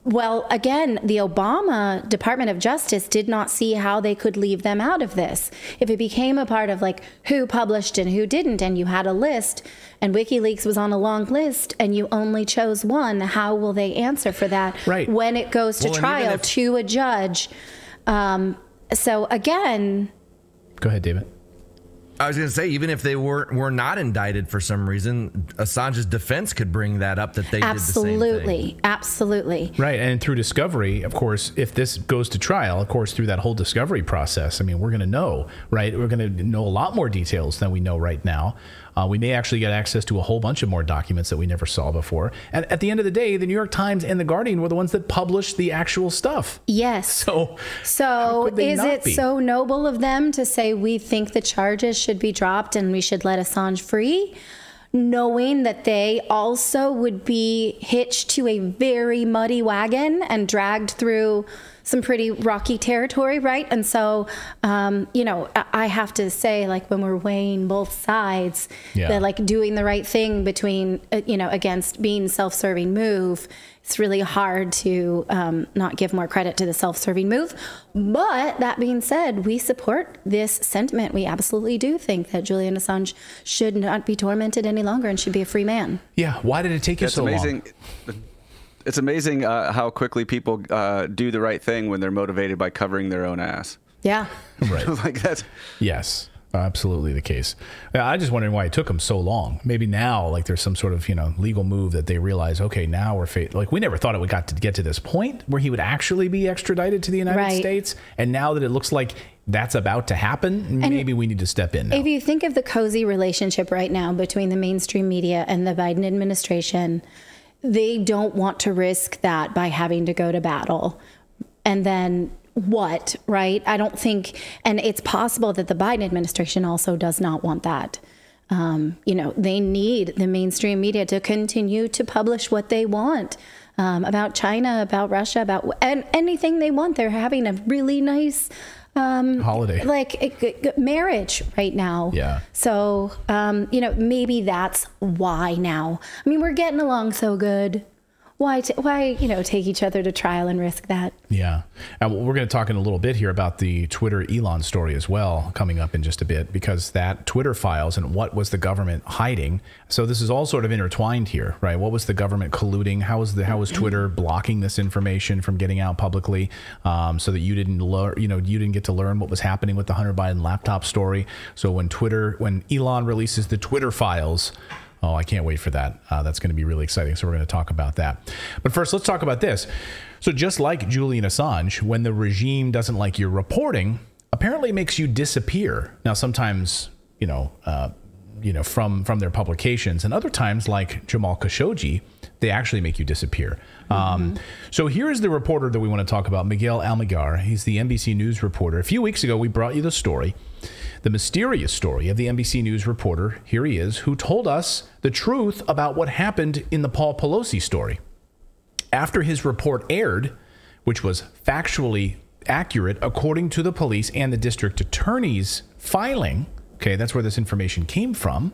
Well, again, the Obama Department of Justice did not see how they could leave them out of this. If it became a part of like who published and who didn't, and you had a list, and WikiLeaks was on a long list, and you only chose one, how will they answer for that when it goes to trial to a judge? So again, go ahead, David. I was going to say, even if they were not indicted for some reason, Assange's defense could bring that up, that they did the same thing. Absolutely. Right. And through discovery, of course, if this goes to trial, of course, through that whole discovery process, I mean, we're going to know, right? We're going to know a lot more details than we know right now. We may actually get access to a whole bunch of more documents that we never saw before. And at the end of the day, the New York Times and the Guardian were the ones that published the actual stuff. Yes. So is it so noble of them to say we think the charges should be dropped and we should let Assange free, knowing that they also would be hitched to a very muddy wagon and dragged through some pretty rocky territory, right? And so, I have to say, like, when we're weighing both sides, that like doing the right thing between, against being self-serving move, it's really hard to not give more credit to the self-serving move. But that being said, we support this sentiment. We absolutely do think that Julian Assange should not be tormented any longer and should be a free man. Yeah. Why did it take you so long? It's amazing how quickly people do the right thing when they're motivated by covering their own ass. Yeah. Right. Like that. Yes. Absolutely the case. I just wondering why it took them so long. Maybe now, like, there's some sort of legal move that they realize, okay, now we're like, we never thought it would get to this point where he would actually be extradited to the United States, and now that it looks like that's about to happen, maybe we need to step in now. If you think of the cozy relationship right now between the mainstream media and the Biden administration, they don't want to risk that by having to go to battle. And then what, right? I don't think, and it's possible that the Biden administration also does not want that. They need the mainstream media to continue to publish what they want about China, about Russia, about anything they want. They're having a really nice holiday, like marriage right now. Yeah. So, maybe that's why now. I mean, we're getting along so good. Why take each other to trial and risk that? Yeah. And we're going to talk in a little bit here about the Twitter Elon story as well, coming up in just a bit, because that Twitter files and what was the government hiding. So this is all sort of intertwined here, right? What was the government colluding? How was Twitter blocking this information from getting out publicly, so that you didn't get to learn what was happening with the Hunter Biden laptop story? So when Elon releases the Twitter files, oh, I can't wait for that. That's going to be really exciting. So we're going to talk about that. But first, let's talk about this. So just like Julian Assange, when the regime doesn't like your reporting, apparently makes you disappear. Now, sometimes, from their publications, and other times, like Jamal Khashoggi, they actually make you disappear. So here's the reporter that we want to talk about, Miguel Almaguer. He's the NBC News reporter. A few weeks ago, we brought you the story, the mysterious story of the NBC News reporter, here he is, who told us the truth about what happened in the Paul Pelosi story. After his report aired, which was factually accurate according to the police and the district attorney's filing, okay, that's where this information came from,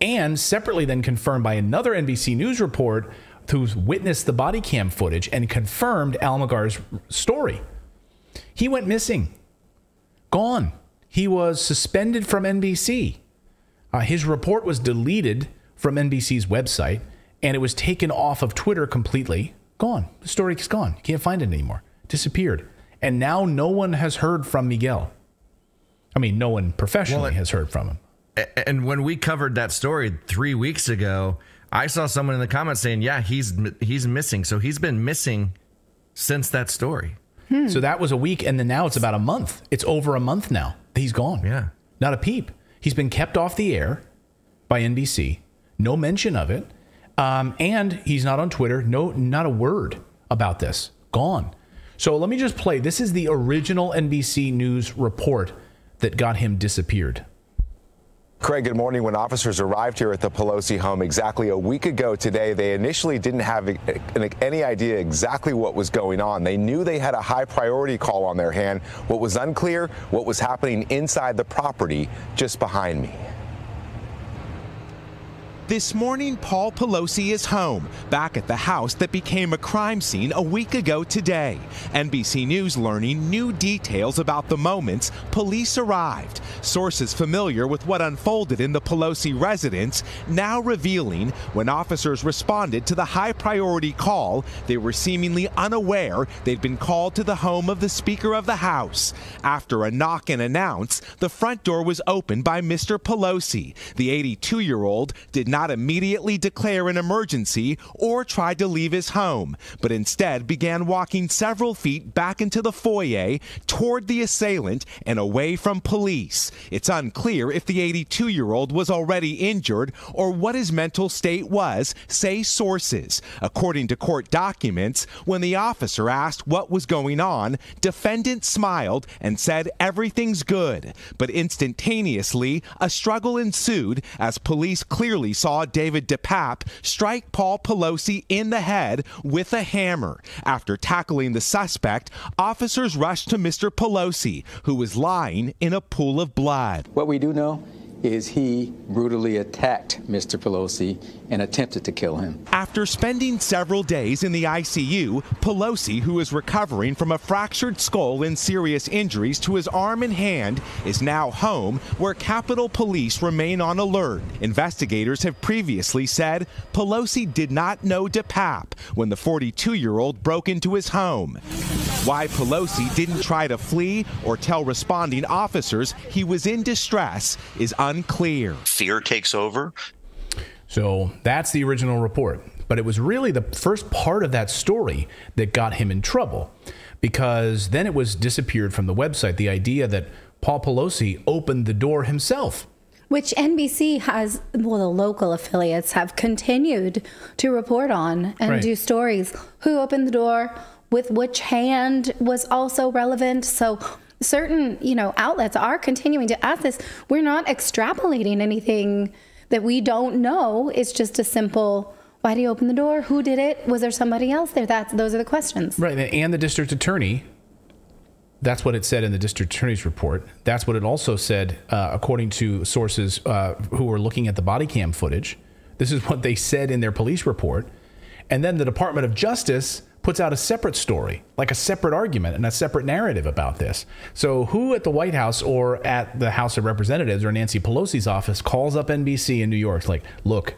and separately then confirmed by another NBC News report who's witnessed the body cam footage and confirmed Almaguer's story. He went missing, gone. He was suspended from NBC. His report was deleted from NBC's website, and it was taken off of Twitter completely. Gone. The story is gone. You can't find it anymore. Disappeared. And now no one has heard from Miguel. I mean, no one professionally has heard from him. And when we covered that story 3 weeks ago, I saw someone in the comments saying, yeah, he's missing. So he's been missing since that story. So that was a week, and then now it's about a month. It's over a month now. He's gone. Yeah. Not a peep. He's been kept off the air by NBC. No mention of it. And he's not on Twitter. No, not a word about this. Gone. So let me just play. This is the original NBC News report that got him disappeared. Craig, good morning. When officers arrived here at the Pelosi home exactly a week ago today, they initially didn't have any idea exactly what was going on. They knew they had a high priority call on their hand. What was unclear, what was happening inside the property just behind me. This morning, Paul Pelosi is home, back at the house that became a crime scene a week ago today. NBC News learning new details about the moments police arrived. Sources familiar with what unfolded in the Pelosi residence now revealing when officers responded to the high-priority call, they were seemingly unaware they'd been called to the home of the Speaker of the House. After a knock and announce, the front door was opened by Mr. Pelosi. The 82-year-old did not immediately declare an emergency or tried to leave his home, but instead began walking several feet back into the foyer toward the assailant and away from police. It's unclear if the 82-year-old was already injured or what his mental state was, say sources. According to court documents, when the officer asked what was going on, defendant smiled and said everything's good. But instantaneously, a struggle ensued as police clearly saw David DePape strike Paul Pelosi in the head with a hammer. After tackling the suspect, officers rushed to Mr. Pelosi, who was lying in a pool of blood. What we do know is he brutally attacked Mr. Pelosi and attempted to kill him. After spending several days in the ICU, Pelosi, who is recovering from a fractured skull and serious injuries to his arm and hand, is now home, where Capitol Police remain on alert. Investigators have previously said Pelosi did not know DePape when the 42-year-old broke into his home. Why Pelosi didn't try to flee or tell responding officers he was in distress is unclear. Fear takes over. So that's the original report. But it was really the first part of that story that got him in trouble, because then it was disappeared from the website. The idea that Paul Pelosi opened the door himself. Which NBC has, well, the local affiliates have continued to report on and do stories. Who opened the door, with which hand was also relevant. So certain, outlets are continuing to ask this. We're not extrapolating anything that we don't know. It's just a simple, why do you open the door? Who did it? Was there somebody else there? Those are the questions. Right. And the district attorney, that's what it said in the district attorney's report. That's what it also said, according to sources who were looking at the body cam footage. This is what they said in their police report. And then the Department of Justice puts out a separate story, like a separate argument and a separate narrative about this. So who at the White House or at the House of Representatives or Nancy Pelosi's office calls up NBC in New York like, look,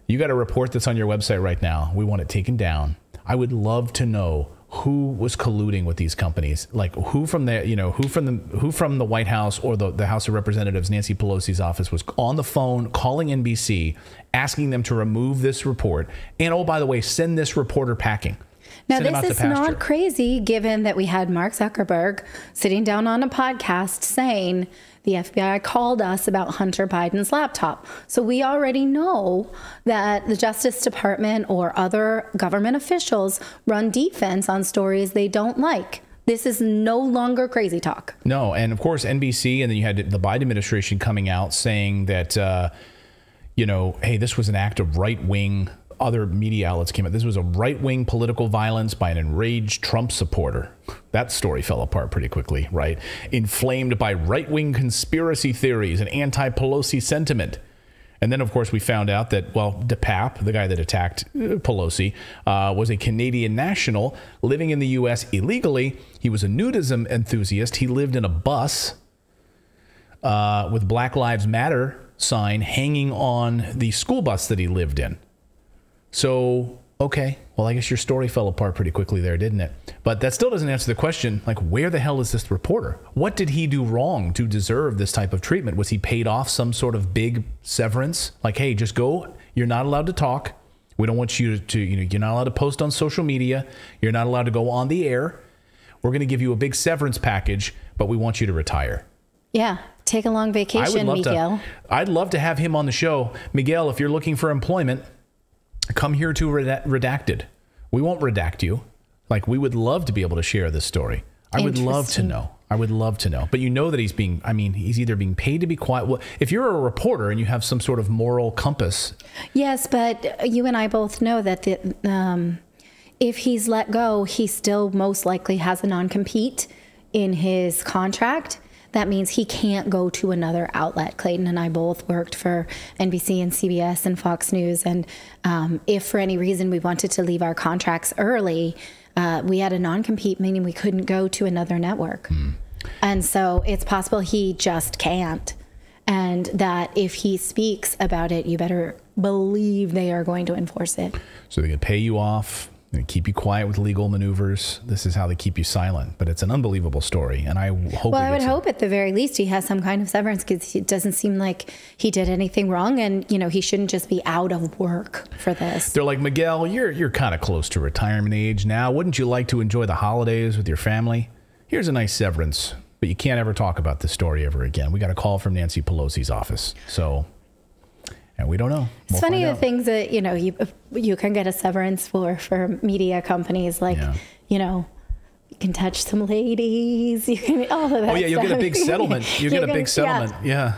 you got a report that's on your website right now. We want it taken down. I would love to know who was colluding with these companies, like who from the White House or the House of Representatives, Nancy Pelosi's office, was on the phone calling NBC, asking them to remove this report. And oh, by the way, send this reporter packing. Now, this is not crazy, given that we had Mark Zuckerberg sitting down on a podcast saying the FBI called us about Hunter Biden's laptop. So we already know that the Justice Department or other government officials run defense on stories they don't like. This is no longer crazy talk. No. And of course, NBC, and then you had the Biden administration coming out saying that, hey, this was an act of right-wing. Other media outlets came out. This was a right-wing political violence by an enraged Trump supporter. That story fell apart pretty quickly, right? Inflamed by right-wing conspiracy theories and anti-Pelosi sentiment. And then, of course, we found out that, DePape, the guy that attacked Pelosi, was a Canadian national living in the U.S. illegally. He was a nudism enthusiast. He lived in a bus with Black Lives Matter sign hanging on the school bus that he lived in. So Okay, well, I guess your story fell apart pretty quickly there, didn't it? But that still doesn't answer the question, like, where the hell is this reporter? What did he do wrong to deserve this type of treatment? Was he paid off some sort of big severance? Like, hey, just go. You're not allowed to talk. We don't want you to, you're not allowed to post on social media. You're not allowed to go on the air. We're going to give you a big severance package, but we want you to retire. Yeah, take a long vacation, Miguel. I'd love to have him on the show. Miguel, if you're looking for employment, come here to Redacted. We won't redact you. Like, we would love to be able to share this story. I would love to know. I would love to know. But you know that he's either being paid to be quiet. Well, if you're a reporter and you have some sort of moral compass. Yes, but you and I both know that if he's let go, he still most likely has a non-compete in his contract. That means he can't go to another outlet. Clayton and I both worked for NBC and CBS and Fox News. And if for any reason we wanted to leave our contracts early, we had a non-compete, meaning we couldn't go to another network. And so it's possible he just can't. And that if he speaks about it, you better believe they are going to enforce it. So they can pay you off. They keep you quiet with legal maneuvers. This is how they keep you silent. But it's an unbelievable story, and I hope. Well, I would hope at the very least he has some kind of severance, because it doesn't seem like he did anything wrong, and he shouldn't just be out of work for this. They're like, Miguel, you're kind of close to retirement age now. Wouldn't you like to enjoy the holidays with your family? Here's a nice severance, but you can't ever talk about this story ever again. We got a call from Nancy Pelosi's office, so. And we don't know. It's funny the things that, you can get a severance for media companies, like, you can touch some ladies, you can, all of that. Oh yeah, you'll stuff. get a big settlement. You get a big settlement. Yeah.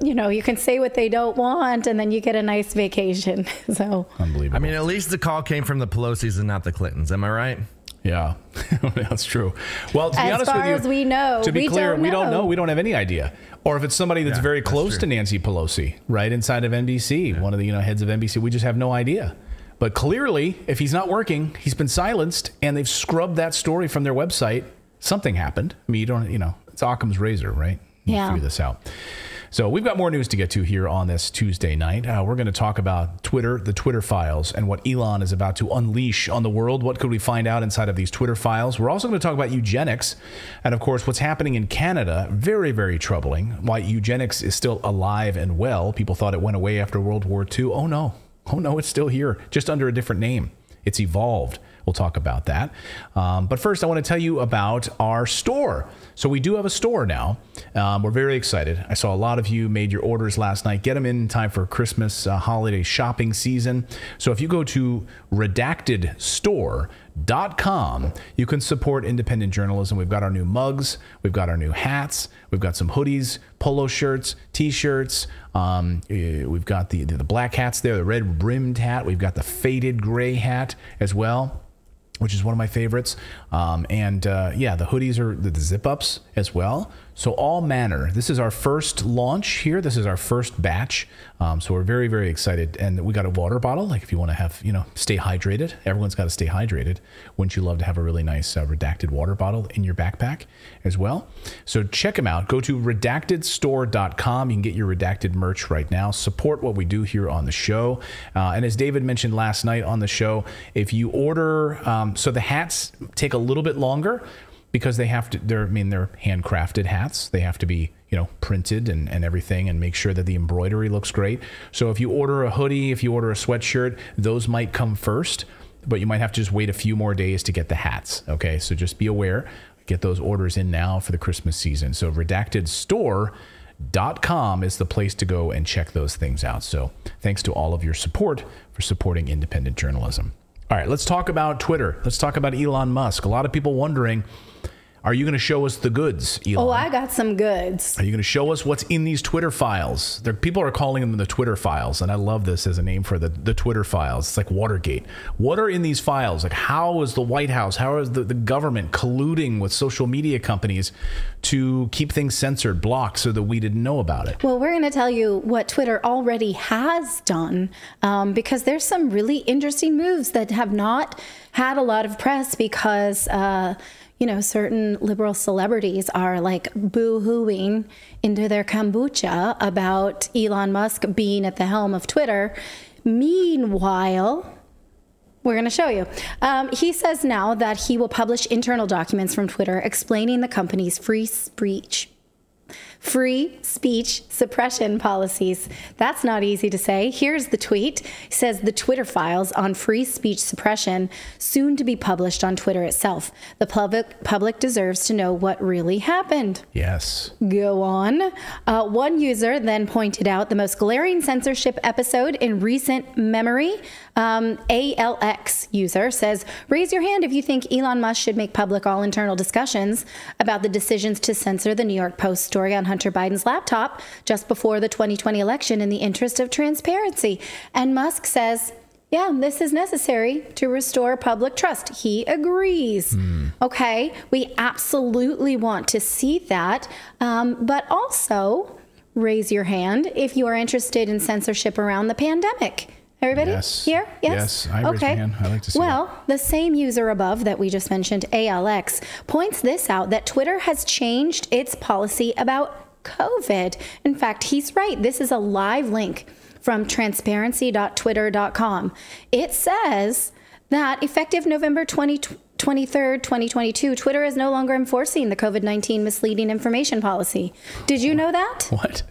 You can say what they don't want, and then you get a nice vacation. So unbelievable. I mean, at least the call came from the Pelosis and not the Clintons. Am I right? Yeah, that's true. Well, to be honest with you, as far as we know, to be clear, we don't know. We don't have any idea. Or if it's somebody that's very close to Nancy Pelosi, right inside of NBC, one of the heads of NBC, we just have no idea. But clearly, if he's not working, he's been silenced, and they've scrubbed that story from their website. Something happened. I mean, it's Occam's razor, right? Yeah. Figure this out. So we've got more news to get to here on this Tuesday night. We're going to talk about Twitter, the Twitter files, and what Elon is about to unleash on the world. What could we find out inside of these Twitter files? We're also going to talk about eugenics and, of course, what's happening in Canada. Very, very troubling. Why eugenics is still alive and well. People thought it went away after World War II. Oh, no. Oh, no, it's still here, just under a different name. It's evolved. We'll talk about that. But first, I want to tell you about our store. So we do have a store now. We're very excited. I saw a lot of you made your orders last night. Get them in time for Christmas holiday shopping season. So if you go to redactedstore.com, you can support independent journalism. We've got our new mugs. We've got our new hats. We've got some hoodies, polo shirts, T-shirts. We've got the black hats there, the red rimmed hat. We've got the faded gray hat as well, which is one of my favorites. The hoodies are the zip-ups as well. So all manner. This is our first launch here. This is our first batch. So we're very, very excited. And we got a water bottle, like if you want to have, stay hydrated. Everyone's got to stay hydrated. Wouldn't you love to have a really nice redacted water bottle in your backpack as well? So check them out. Go to redactedstore.com. You can get your redacted merch right now. Support what we do here on the show. And as David mentioned last night on the show, if you order, so the hats take a little bit longer, because they're handcrafted hats. They have to be, printed and everything, and make sure that the embroidery looks great. So if you order a hoodie, if you order a sweatshirt, those might come first, but you might have to just wait a few more days to get the hats. Okay, so just be aware. Get those orders in now for the Christmas season. So redactedstore.com is the place to go and check those things out. So thanks to all of your support for supporting independent journalism. All right, let's talk about Twitter. Let's talk about Elon Musk. A lot of people wondering, are you going to show us the goods, Elon? Oh, I got some goods. Are you going to show us what's in these Twitter files? People are calling them the Twitter files, and I love this as a name for the Twitter files. It's like Watergate. What are in these files? Like, how is the White House, how is the government colluding with social media companies to keep things censored, blocked, so that we didn't know about it? Well, we're going to tell you what Twitter already has done, because there's some really interesting moves that have not had a lot of press, because certain liberal celebrities are like boo-hooing into their kombucha about Elon Musk being at the helm of Twitter. Meanwhile, We're going to show you. He says now that he will publish internal documents from Twitter explaining the company's free speech suppression policies. That's not easy to say. Here's the tweet. He says the Twitter files on free speech suppression soon to be published on Twitter itself. The public deserves to know what really happened. Yes. Go on. One user then pointed out the most glaring censorship episode in recent memory. ALX user says, raise your hand if you think Elon Musk should make public all internal discussions about the decisions to censor the New York Post story on Hunter Biden's laptop just before the 2020 election in the interest of transparency. And Musk says, yeah, this is necessary to restore public trust. He agrees. Okay, we absolutely want to see that. But also, raise your hand if you are interested in censorship around the pandemic. Everybody here? Yes. I raise my hand. I like to see Well, the same user above that we just mentioned, ALX, points this out, that Twitter has changed its policy about COVID. In fact, he's right. This is a live link from transparency.twitter.com. It says that effective November 23rd, 2022, Twitter is no longer enforcing the COVID-19 misleading information policy. Did you know that? What?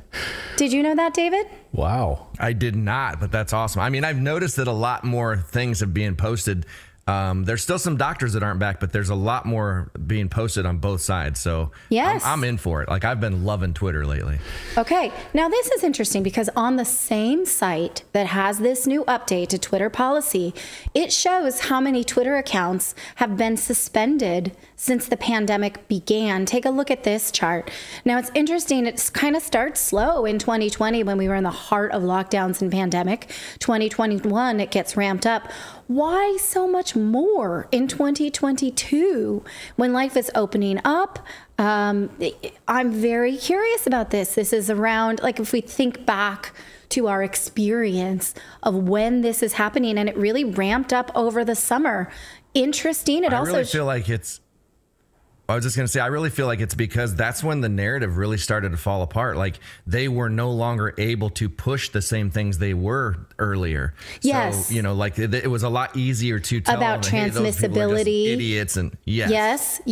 Did you know that, David? Wow. I did not, but that's awesome. I mean, I've noticed that a lot more things are being posted. There's still some doctors that aren't back, but there's a lot more being posted on both sides. So yes. I'm in for it. Like, I've been loving Twitter lately. Okay. Now, this is interesting because on the same site that has this new update to Twitter policy, it shows how many Twitter accounts have been suspended since the pandemic began. Take a look at this chart. Now, it's interesting. It kind of starts slow in 2020 when we were in the heart of lockdowns and pandemic. 2021, it gets ramped up. Why so much more in 2022 when life is opening up? I'm very curious about this. This is around, like, if we think back to our experience of when this is happening, and it really ramped up over the summer. Interesting. I really feel like it's because that's when the narrative really started to fall apart. Like, they were no longer able to push the same things they were earlier. Yes. So, like, it was a lot easier to tell about them, hey, those people are just idiots. And yes.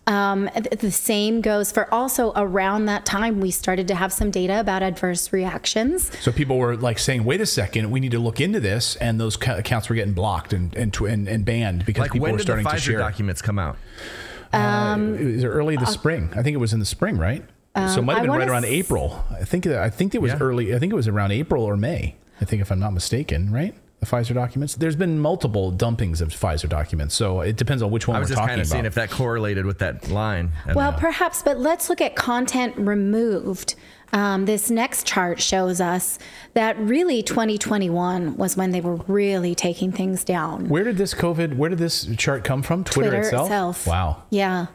The same goes for also around that time, we started to have some data about adverse reactions. So people were like saying, wait a second, we need to look into this. And those accounts were getting blocked and banned because people were starting to share. When did the Pfizer documents come out? It was early this spring. I think it was in the spring, right? So it might have been right around April. I think it was early. I think it was around April or May. I think, if I'm not mistaken, right? The Pfizer documents. There's been multiple dumpings of Pfizer documents, so it depends on which one we're talking about. I was just kind of seeing if that correlated with that line. Well, perhaps, but let's look at content removed. This next chart shows us that really 2021 was when they were really taking things down. Where did this chart come from? Twitter itself? Wow. Yeah.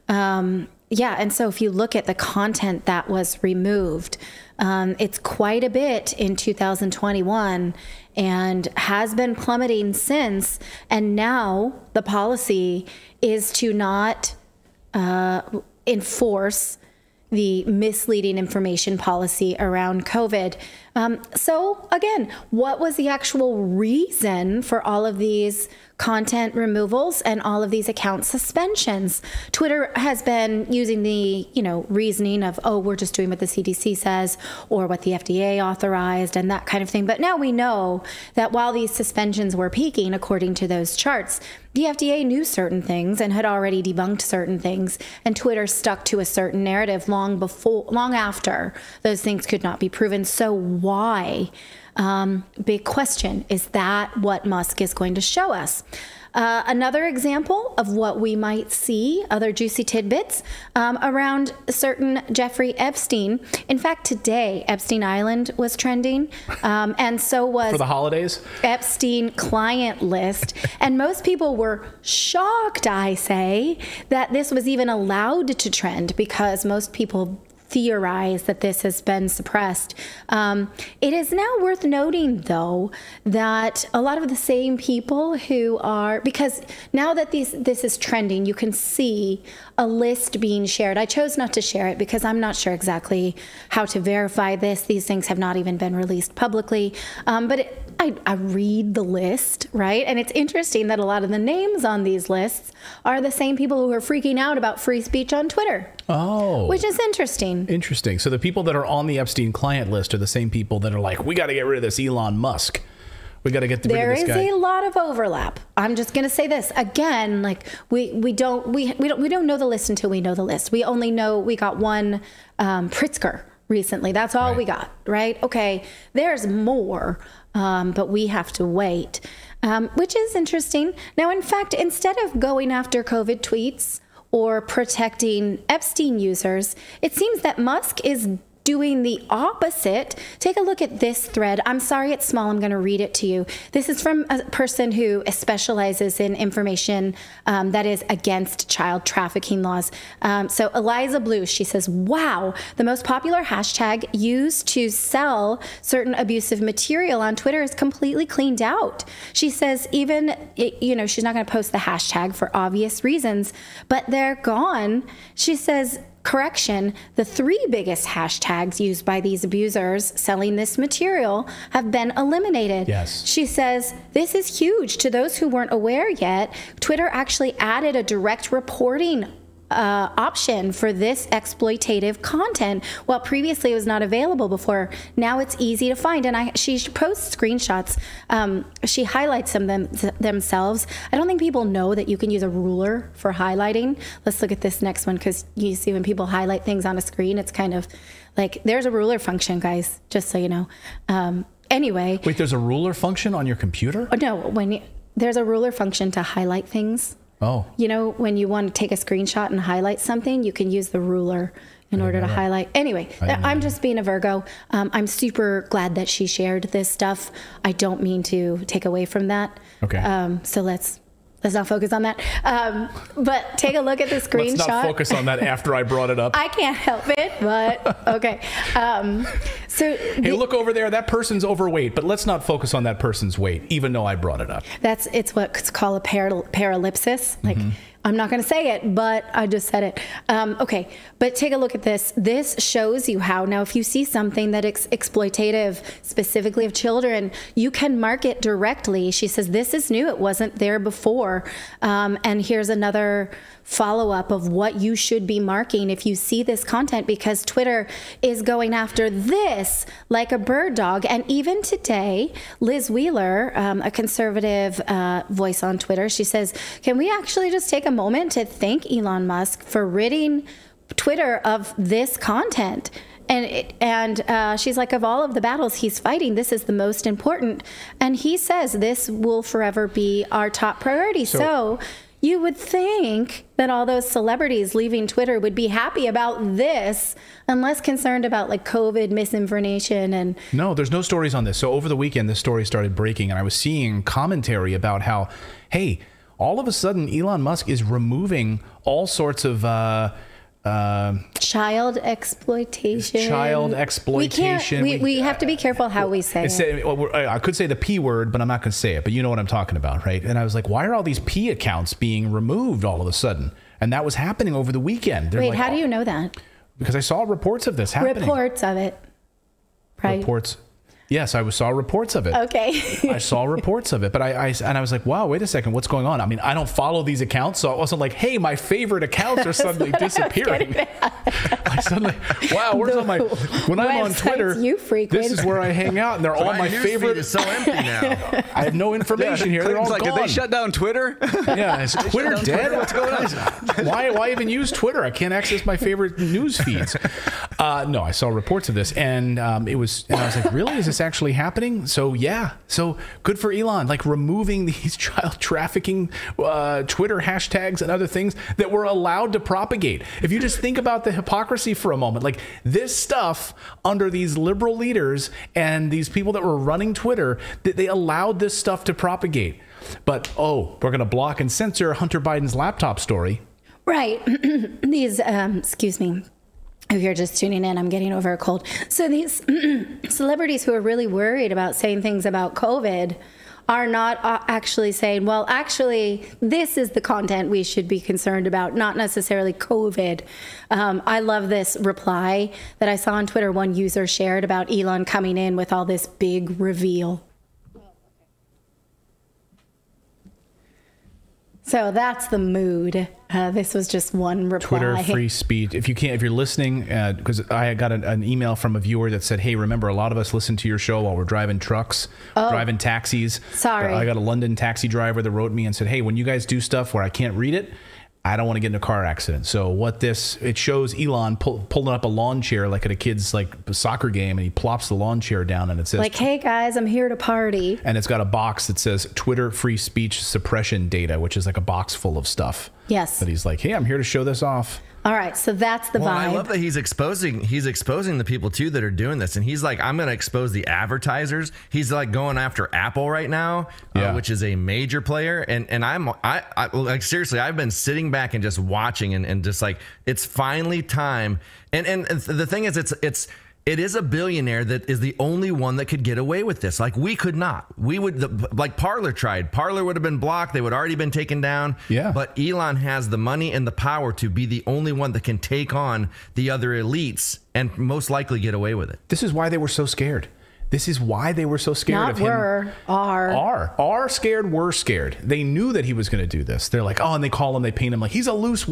And so if you look at the content that was removed, it's quite a bit in 2021 and has been plummeting since. And now the policy is to not enforce the misleading information policy around COVID. So again, what was the actual reason for all of these content removals and all of these account suspensions? Twitter has been using the, reasoning of, we're just doing what the CDC says or what the FDA authorized and that kind of thing. But now we know that while these suspensions were peaking, according to those charts, the FDA knew certain things and had already debunked certain things, and Twitter stuck to a certain narrative long after those things could not be proven. So why? Big question. Is that what Musk is going to show us? Another example of what we might see, other juicy tidbits around certain Jeffrey Epstein. In fact, today, Epstein Island was trending, and so was for the holidays. Epstein client list. And most people were shocked, I say, that this was even allowed to trend, because most people theorize that this has been suppressed. It is now worth noting, though, that a lot of the same people who are, because now that this is trending, you can see a list being shared. I chose not to share it because I'm not sure exactly how to verify this. These things have not even been released publicly. But I read the list, right? And it's interesting that a lot of the names on these lists are the same people who are freaking out about free speech on Twitter. Oh. Which is interesting. Interesting. So the people that are on the Epstein client list are the same people that are like, we got to get rid of this Elon Musk. We got to get rid of this guy. There is a lot of overlap. I'm just going to say this again. Like we don't know the list until we know the list. We only know we got one Pritzker recently. That's all we got, right? Okay, there's more, but we have to wait, which is interesting. Now, in fact, instead of going after COVID tweets or protecting Epstein users, it seems that Musk is doing the opposite. Take a look at this thread. I'm sorry it's small. I'm going to read it to you. This is from a person who specializes in information that is against child trafficking laws. So Eliza Blue, she says, wow, the most popular hashtag used to sell certain abusive material on Twitter is completely cleaned out. She says even, she's not going to post the hashtag for obvious reasons, but they're gone. She says, correction, the 3 biggest hashtags used by these abusers selling this material have been eliminated. Yes. She says, this is huge. To those who weren't aware yet, Twitter actually added a direct reporting option for this exploitative content, while previously it was not available before. Now it's easy to find, and she posts screenshots. She highlights them themselves. I don't think people know that you can use a ruler for highlighting. Let's look at this next one, because you see when people highlight things on a screen, it's kind of like there's a ruler function, guys, just so you know. Anyway. Wait, there's a ruler function on your computer? No, there's a ruler function to highlight things. Oh. You know, when you want to take a screenshot and highlight something, you can use the ruler in order to highlight. Anyway, I'm just being a Virgo. I'm super glad that she shared this stuff. I don't mean to take away from that. Okay. So let's not focus on that. But take a look at the screenshot. Let's not focus on that after I brought it up. I can't help it, but okay. Hey, look over there. That person's overweight, but let's not focus on that person's weight, even though I brought it up. It's what's called a parallipsis. Like, I'm not going to say it, but I just said it. Okay, but take a look at this. This shows you how, now if you see something that is exploitative, specifically of children, you can mark it directly. She says, this is new. It wasn't there before. And here's another follow-up of what you should be marking if you see this content, because Twitter is going after this like a bird dog. And even today, Liz Wheeler, a conservative voice on Twitter, she says, can we actually just take a moment to thank Elon Musk for ridding Twitter of this content? And she's like, of all of the battles he's fighting, this is the most important. And he says this will forever be our top priority. So you would think that all those celebrities leaving Twitter would be happy about this and less concerned about like COVID misinformation. And no, there's no stories on this. So over the weekend, this story started breaking, and I was seeing commentary about how, hey, all of a sudden Elon Musk is removing all sorts of child exploitation. We have to be careful how we say it. I could say the P word, but I'm not going to say it. But you know what I'm talking about, right? And I was like, why are all these P accounts being removed all of a sudden? And that was happening over the weekend. Wait, how do you know that? Because I saw reports of this happening. Reports of it. Right. Reports. Yes, I saw reports of it. Okay. I saw reports of it, but I was like, wow, wait a second, what's going on? I mean, I don't follow these accounts, so it wasn't like, hey, my favorite accounts are suddenly disappearing. I suddenly, wow, where's all my, when I'm on Twitter, this is where I hang out, and they're all my favorite. It's so empty now. I have no information here. They're all like, gone. Did they shut down Twitter? Yeah, is Twitter dead? What's going on? Why even use Twitter? I can't access my favorite news feeds. No, I saw reports of this, and I was like, really? Is this actually happening? So yeah, so good for Elon, like removing these child trafficking Twitter hashtags and other things that were allowed to propagate. If you just think about the hypocrisy for a moment, like this stuff under these liberal leaders and these people that were running Twitter, that they allowed this stuff to propagate. But we're going to block and censor Hunter Biden's laptop story. Right. These excuse me, if you're just tuning in, I'm getting over a cold. So these celebrities who are really worried about saying things about COVID are not actually saying, well, actually, this is the content we should be concerned about, not necessarily COVID. I love this reply that I saw on Twitter. One user shared about Elon coming in with all this big reveal. So that's the mood. This was just one reply. Twitter free speech. If you're listening, because I got an email from a viewer that said, "Hey, remember, a lot of us listen to your show while we're driving trucks, driving taxis." Sorry. I got a London taxi driver that wrote me and said, "Hey, when you guys do stuff where I can't read it, I don't want to get in a car accident." So it shows Elon pulling up a lawn chair like at a kid's soccer game, and he plops the lawn chair down, and it says, "Hey guys, I'm here to party." And it's got a box that says Twitter free speech suppression data, which is like a box full of stuff. Yes. But he's like, "Hey, I'm here to show this off." All right, so that's the vibe. I love that he's exposing the people too that are doing this, and he's like, I'm going to expose the advertisers. He's like going after Apple right now, which is a major player, and I like, seriously, I've been sitting back and just watching and just like, it's finally time. And the thing is, it is a billionaire that is the only one that could get away with this. Like, we could not. We would, like Parler tried. Parler would have been blocked. They would already been taken down. Yeah. But Elon has the money and the power to be the only one that can take on the other elites and most likely get away with it. This is why they were so scared. This is why they were so scared of him. Are scared, were scared. They knew that he was going to do this. They're like, oh, and they call him, they paint him like he's a loose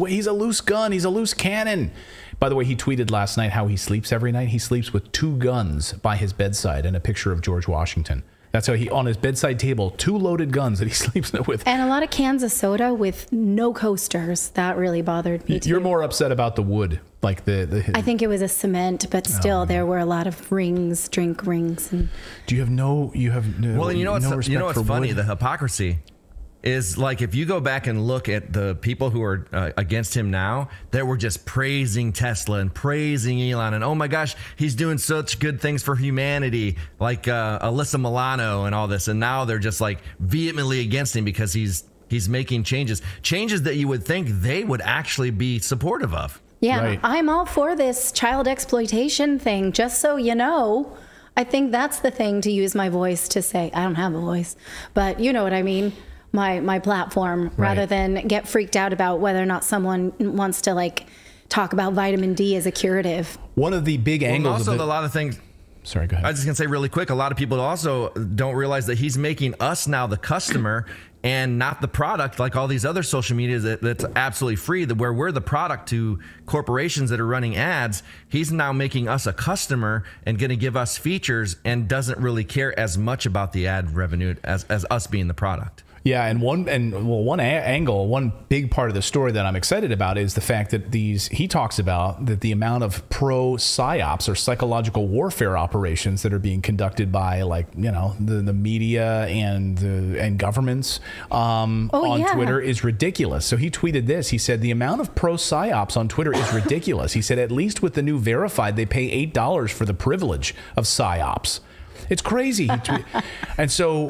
gun, he's a loose cannon. By the way, he tweeted last night how he sleeps every night. He sleeps with 2 guns by his bedside and a picture of George Washington. That's how on his bedside table, 2 loaded guns that he sleeps with. And a lot of cans of soda with no coasters. That really bothered me too. You're more upset about the wood, like the I think it was a cement, but still there were a lot of rings, drink rings. And do you have no well, and you know what's funny? Wood? The hypocrisy is, like, if you go back and look at the people who are against him now, that were just praising Tesla and praising Elon, and oh my gosh, he's doing such good things for humanity, like Alyssa Milano and all this, and now they're just like vehemently against him because he's making changes that you would think they would actually be supportive of. Yeah, right. I'm all for this child exploitation thing, just so you know. I think that's the thing to use my voice to say. I don't have a voice, but you know what I mean. My platform, rather than get freaked out about whether or not someone wants to like talk about vitamin D as a curative. One of the big angles also, a lot of things. Sorry, go ahead. I was just gonna say really quick. A lot of people also don't realize that he's making us now the customer and not the product, like all these other social medias that's absolutely free, where we're the product to corporations that are running ads. He's now making us a customer and going to give us features and doesn't really care as much about the ad revenue as us being the product. Yeah, and one big part of the story that I'm excited about is the fact that he talks about that the amount of pro-psyops or psychological warfare operations that are being conducted by, like, you know, the media and governments on Twitter is ridiculous. So he tweeted this. He said the amount of pro-psyops on Twitter is ridiculous. He said at least with the new verified, they pay $8 for the privilege of psyops. It's crazy. And so,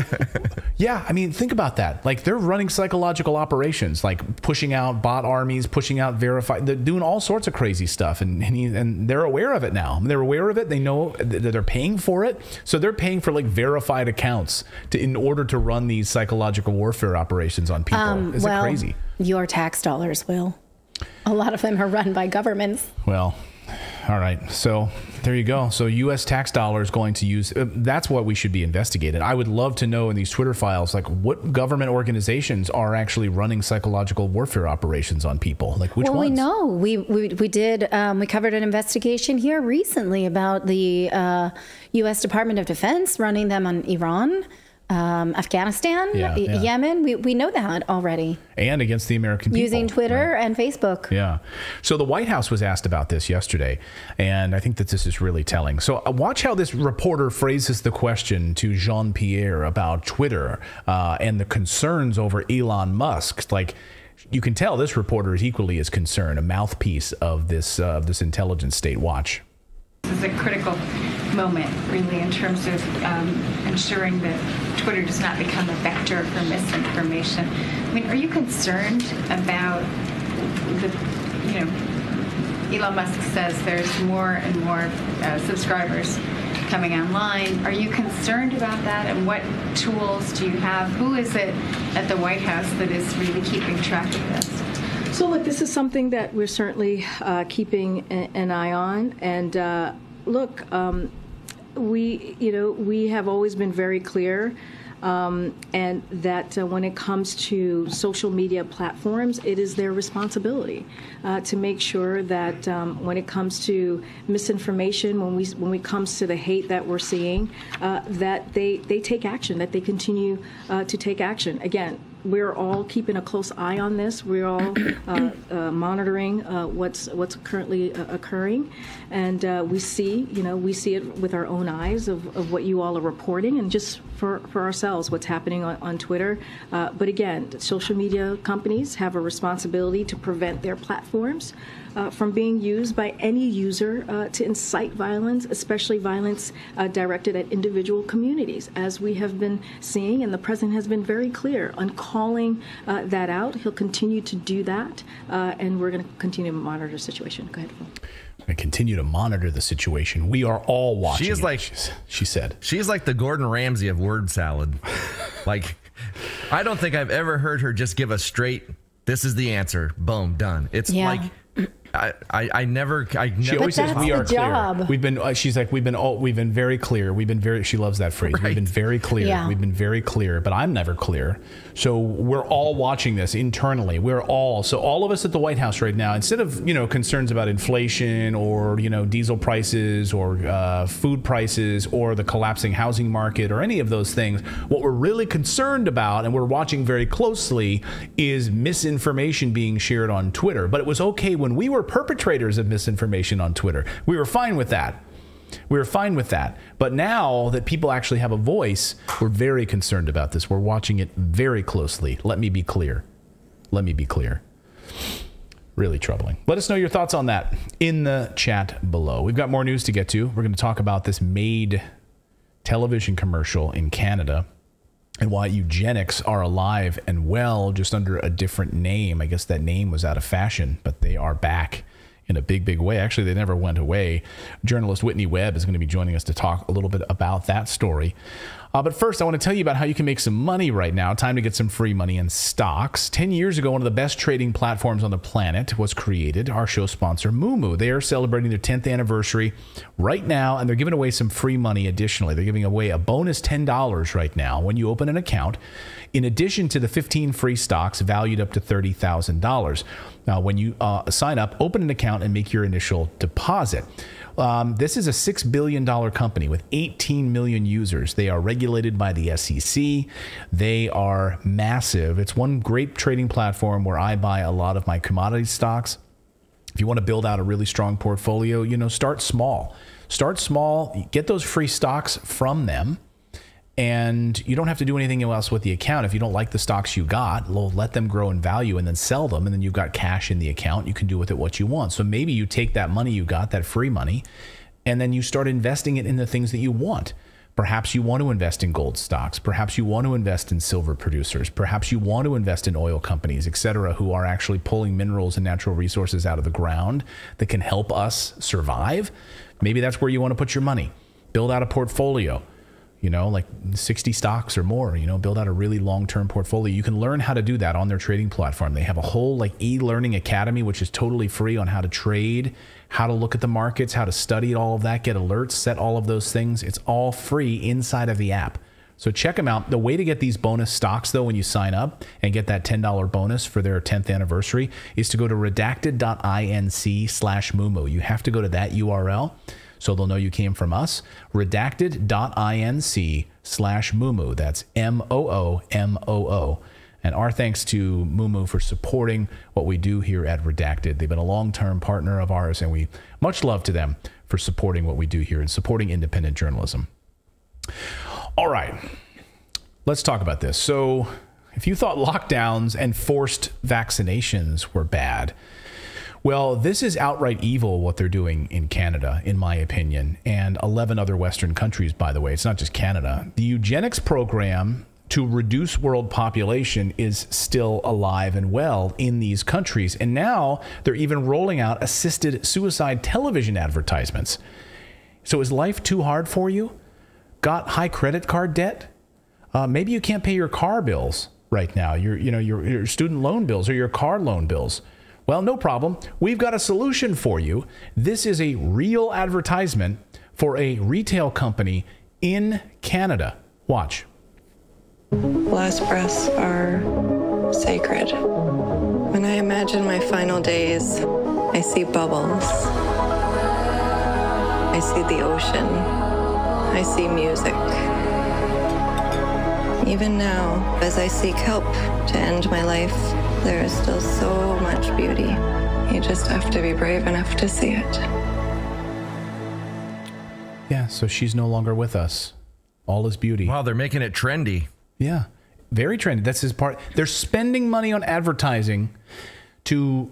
yeah, I mean, think about that. Like, they're running psychological operations, like pushing out bot armies, pushing out verified, they're doing all sorts of crazy stuff. And they're aware of it now. They're aware of it. They know that they're paying for it. So they're paying for like verified accounts in order to run these psychological warfare operations on people. Is it crazy? Your tax dollars will. A lot of them are run by governments. Well, all right. So there you go. So U.S. tax dollars going to use. That's what we should be investigating. I would love to know in these Twitter files, like, what government organizations are actually running psychological warfare operations on people. Like, which ones? We know. We did. We covered an investigation here recently about the U.S. Department of Defense running them on Iran. Afghanistan, Yemen, we know that already. And against the American people. Using Twitter and Facebook. Yeah. So the White House was asked about this yesterday, and I think that this is really telling. So watch how this reporter phrases the question to Jean-Pierre about Twitter and the concerns over Elon Musk. Like, you can tell this reporter is equally as concerned, a mouthpiece of this intelligence state. Watch. This is a critical moment, really, in terms of ensuring that Twitter does not become a vector for misinformation. I mean, are you concerned about Elon Musk says there's more and more subscribers coming online. Are you concerned about that? And what tools do you have? Who is it at the White House that is really keeping track of this? So look, this is something that we're certainly keeping an eye on. And look, we have always been very clear and that when it comes to social media platforms, it is their responsibility to make sure that when it comes to misinformation, when it comes to the hate that we're seeing, that they take action, that they continue to take action. Again, we're all keeping a close eye on this. We're all monitoring what's currently occurring, and we see it with our own eyes of what you all are reporting, and just for ourselves what's happening on Twitter. But again, social media companies have a responsibility to prevent their platforms from being used by any user to incite violence, especially violence directed at individual communities, as we have been seeing, and the president has been very clear on calling that out. He'll continue to do that, and we're going to continue to monitor the situation. Go ahead, Phil. And continue to monitor the situation. We are all watching. She is like, she said, she's like the Gordon Ramsay of word salad. Like, I don't think I've ever heard her just give a straight, this is the answer, boom, done. It's like, I never. She always says we are clear. We've been. She's like we've been very clear. We've been very. She loves that phrase. Right. We've been very clear. Yeah. We've been very clear. But I'm never clear. So we're all watching this internally. So all of us at the White House right now, instead of concerns about inflation or diesel prices or food prices or the collapsing housing market or any of those things, what we're really concerned about and we're watching very closely is misinformation being shared on Twitter. But it was okay when we were perpetrators of misinformation on Twitter. We were fine with that. But now that people actually have a voice, we're very concerned about this. We're watching it very closely. Let me be clear. Really troubling. Let us know your thoughts on that in the chat below. We've got more news to get to. We're going to talk about this Made television commercial in Canada and why eugenics are alive and well, just under a different name. I guess that name was out of fashion, but they are back in a big, big way. Actually, they never went away. Journalist Whitney Webb is going to be joining us to talk a little bit about that story. But first, I want to tell you about how you can make some money right now. Time to get some free money in stocks. 10 years ago, one of the best trading platforms on the planet was created. Our show sponsor, Moomoo. They are celebrating their 10th anniversary right now, and they're giving away some free money additionally. They're giving away a bonus $10 right now when you open an account, in addition to the 15 free stocks valued up to $30,000. Now, when you sign up, open an account and make your initial deposit. This is a $6 billion company with 18 million users. They are regulated by the SEC. They are massive. It's one great trading platform where I buy a lot of my commodity stocks. If you want to build out a really strong portfolio, start small. Start small, get those free stocks from them. And you don't have to do anything else with the account. If you don't like the stocks you got, let them grow in value and then sell them. And then you've got cash in the account. You can do with it what you want. So maybe you take that money you got, that free money, and then you start investing it in the things that you want. Perhaps you want to invest in gold stocks. Perhaps you want to invest in silver producers. Perhaps you want to invest in oil companies, etc., who are actually pulling minerals and natural resources out of the ground that can help us survive. Maybe that's where you want to put your money. Build out a portfolio. Like 60 stocks or more, build out a really long-term portfolio. You can learn how to do that on their trading platform. They have a whole e-learning academy, which is totally free, on how to trade, how to look at the markets, how to study all of that, get alerts, set all of those things. It's all free inside of the app. So check them out. The way to get these bonus stocks, though, when you sign up and get that $10 bonus for their 10th anniversary, is to go to redacted.inc/Moomoo. You have to go to that URL. So they'll know you came from us. Redacted.inc/Moomoo. That's MOOMOO. And our thanks to Moomoo for supporting what we do here at Redacted. They've been a long-term partner of ours, and we much love to them for supporting what we do here and supporting independent journalism. All right, let's talk about this. So if you thought lockdowns and forced vaccinations were bad, well, this is outright evil, what they're doing in Canada, in my opinion, and 11 other Western countries, by the way. It's not just Canada. The eugenics program to reduce world population is still alive and well in these countries. And now they're even rolling out assisted suicide television advertisements. So is life too hard for you? Got high credit card debt? Maybe you can't pay your car bills right now, your student loan bills or your car loan bills. Well, no problem. We've got a solution for you. This is a real advertisement for a retail company in Canada. Watch. Last breaths are sacred. When I imagine my final days, I see bubbles. I see the ocean. I see music. Even now, as I seek help to end my life, there is still so much beauty. You just have to be brave enough to see it. Yeah, so she's no longer with us. All is beauty. Wow, they're making it trendy. Yeah, very trendy. That's his part. They're spending money on advertising to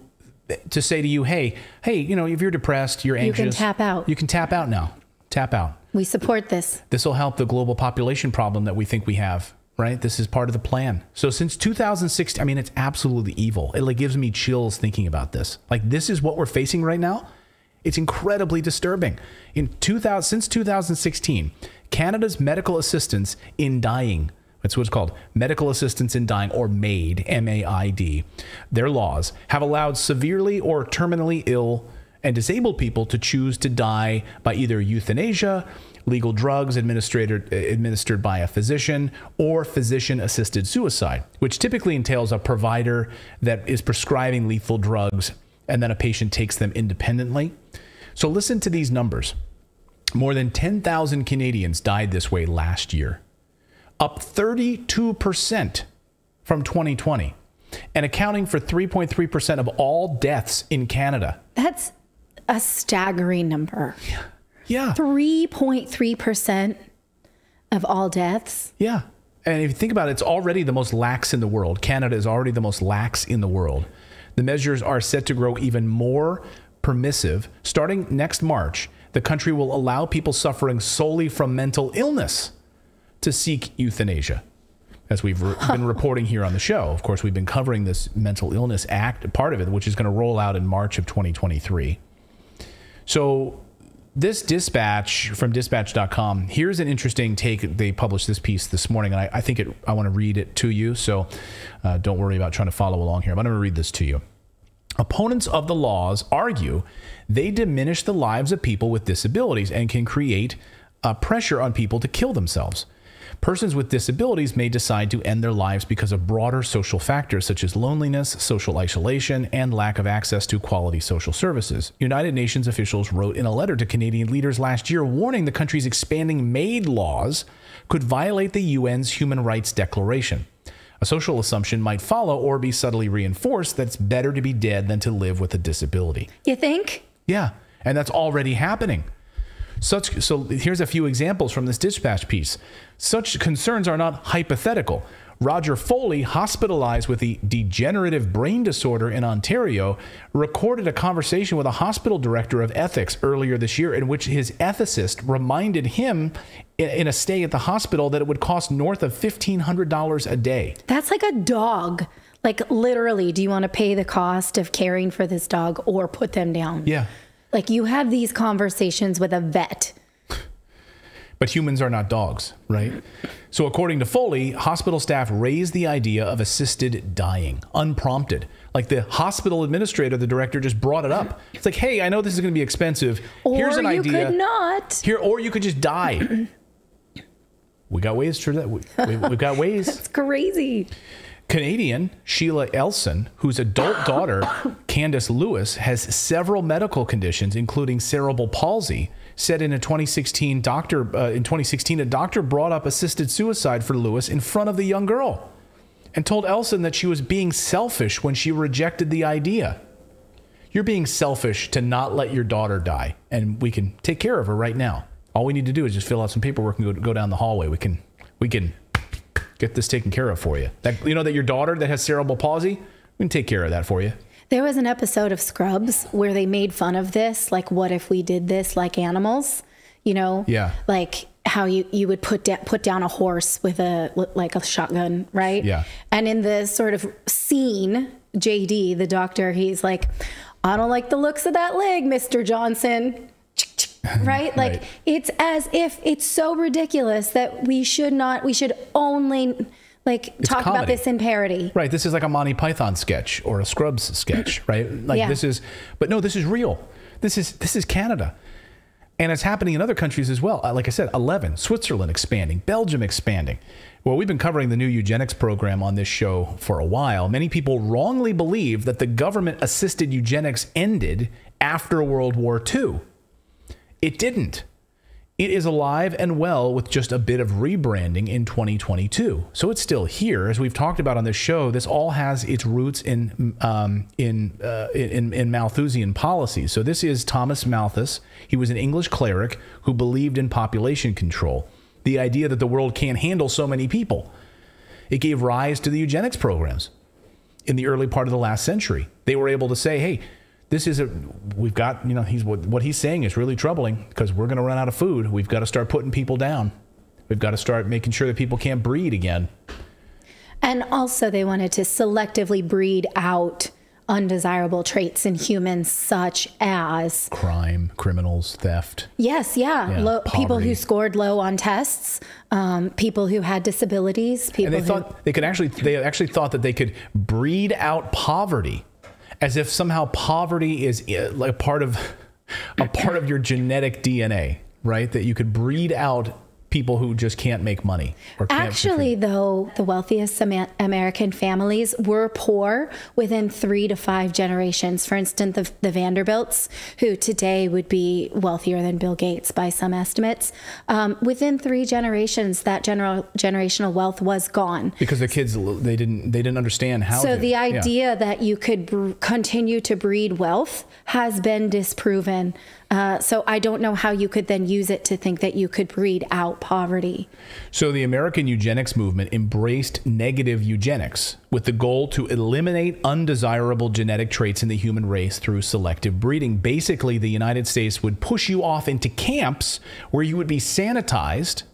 say to you, hey, you know, if you're depressed, you're anxious. You can tap out. You can tap out now. Tap out. We support this. This will help the global population problem that we think we have, right? This is part of the plan. So since 2016, I mean, it's absolutely evil. It like gives me chills thinking about this. Like, this is what we're facing right now. It's incredibly disturbing. Since 2016, Canada's medical assistance in dying, that's what it's called, medical assistance in dying, or MAID, M-A-I-D, their laws have allowed severely or terminally ill and disabled people to choose to die by either euthanasia, legal drugs administered by a physician, or physician-assisted suicide, which typically entails a provider that is prescribing lethal drugs and then a patient takes them independently. So listen to these numbers. More than 10,000 Canadians died this way last year, up 32% from 2020, and accounting for 3.3% of all deaths in Canada. That's a staggering number. Yeah. 3.3% of all deaths. Yeah. And if you think about it, it's already the most lax in the world. Canada is already the most lax in the world. The measures are set to grow even more permissive. Starting next March, the country will allow people suffering solely from mental illness to seek euthanasia. As we've been reporting here on the show. Of course, we've been covering this Mental Illness Act, part of it, which is going to roll out in March of 2023. So this dispatch from dispatch.com, here's an interesting take. They published this piece this morning, and I want to read it to you. So don't worry about trying to follow along here. But I'm going to read this to you. Opponents of the laws argue they diminish the lives of people with disabilities and can create pressure on people to kill themselves. Persons with disabilities may decide to end their lives because of broader social factors such as loneliness, social isolation, and lack of access to quality social services. United Nations officials wrote in a letter to Canadian leaders last year warning the country's expanding MAID laws could violate the UN's Human Rights Declaration. A social assumption might follow or be subtly reinforced that it's better to be dead than to live with a disability. You think? Yeah, and that's already happening. So here's a few examples from this dispatch piece. Such concerns are not hypothetical. Roger Foley, hospitalized with a degenerative brain disorder in Ontario, recorded a conversation with a hospital director of ethics earlier this year in which his ethicist reminded him in a stay at the hospital that it would cost north of $1,500 a day. That's like a dog. Like, literally, do you want to pay the cost of caring for this dog or put them down? Yeah. Like, you have these conversations with a vet. But humans are not dogs, right? So according to Foley, hospital staff raised the idea of assisted dying, unprompted. Like, the hospital administrator, the director, just brought it up. It's like, hey, I know this is going to be expensive. Here's an idea. Or you could not. Or you could just die. We got ways for that. We've got ways. That's crazy. Canadian Sheila Elson, whose adult daughter, Candace Lewis, has several medical conditions, including cerebral palsy, said in 2016, a doctor brought up assisted suicide for Lewis in front of the young girl and told Elson that she was being selfish when she rejected the idea. You're being selfish to not let your daughter die, and we can take care of her right now. All we need to do is just fill out some paperwork and go down the hallway. We can get this taken care of for you. That, you know, that your daughter that has cerebral palsy, we can take care of that for you. There was an episode of Scrubs where they made fun of this. Like, what if we did this like animals? You know? Yeah. Like how you would put down a horse with a shotgun, right? Yeah. And in the sort of scene, JD, the doctor, he's like, I don't like the looks of that leg, Mr. Johnson. Right? Like, right. It's as if it's so ridiculous that we should only talk comedy. about this in parody. Right. This is like a Monty Python sketch or a Scrubs sketch, right? Like, yeah. But no, this is real. This is Canada. And it's happening in other countries as well. Like I said, 11, Switzerland expanding, Belgium expanding. Well, we've been covering the new eugenics program on this show for a while. Many people wrongly believe that the government-assisted eugenics ended after World War II. It didn't. It is alive and well with just a bit of rebranding in 2022. So it's still here. As we've talked about on this show, this all has its roots in Malthusian policies. So this is Thomas Malthus. He was an English cleric who believed in population control. The idea that the world can't handle so many people. It gave rise to the eugenics programs in the early part of the last century. They were able to say, hey, we've got, what he's saying is really troubling because we're going to run out of food. We've got to start putting people down. We've got to start making sure that people can't breed again. And also they wanted to selectively breed out undesirable traits in humans such as crime, criminals, theft. Yes, yeah. People who scored low on tests, people who had disabilities, people and they actually thought that they could breed out poverty, as if somehow poverty is like a part of your genetic DNA, right? That you could breed out people who just can't make money. Actually, though, the wealthiest American families were poor within 3 to 5 generations. For instance, the Vanderbilts, who today would be wealthier than Bill Gates by some estimates, within 3 generations, that generational wealth was gone. Because the kids, they didn't understand how. So the idea that you could continue to breed wealth has been disproven. So I don't know how you could then use it to think that you could breed out poverty. So the American eugenics movement embraced negative eugenics with the goal to eliminate undesirable genetic traits in the human race through selective breeding. Basically, the United States would push you off into camps where you would be sanitized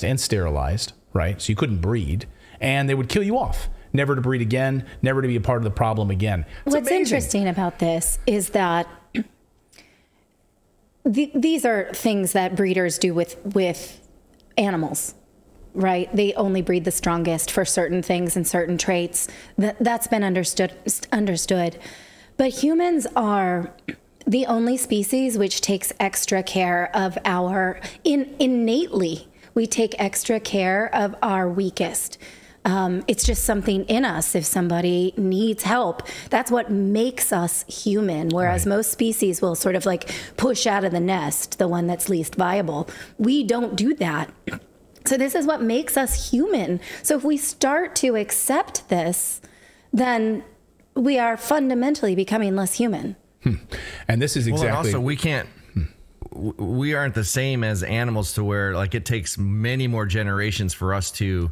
and sterilized, right? So you couldn't breed, and they would kill you off. Never to breed again, never to be a part of the problem again. What's interesting about this is that these are things that breeders do with animals, right? They only breed the strongest for certain things and certain traits. That's been understood. But humans are the only species which takes extra care of innately, we take extra care of our weakest. It's just something in us. If somebody needs help, that's what makes us human. Whereas most species will sort of like push out of the nest, the one that's least viable. We don't do that. So this is what makes us human. So if we start to accept this, then we are fundamentally becoming less human. And this is exactly. Also, we aren't the same as animals to where like it takes many more generations for us to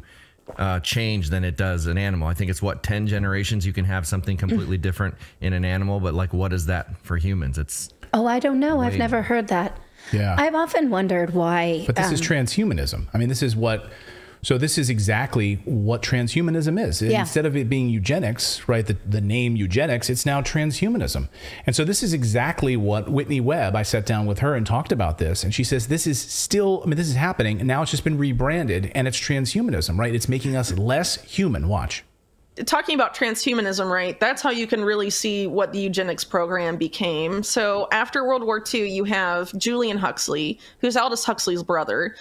change than it does an animal. I think it's 10 generations you can have something completely different in an animal, but like what is that for humans? I don't know. I've never heard that. Yeah. I've often wondered why. But this is transhumanism. I mean, this is exactly what transhumanism is. Yeah. Instead of it being eugenics, right, the name eugenics, it's now transhumanism. And so this is exactly what Whitney Webb, I sat down with her and talked about this. And she says, this is happening. And now it's just been rebranded and it's transhumanism, right? It's making us less human. Watch. Talking about transhumanism, right? That's how you can really see what the eugenics program became. So after World War II, you have Julian Huxley, who's Aldous Huxley's brother.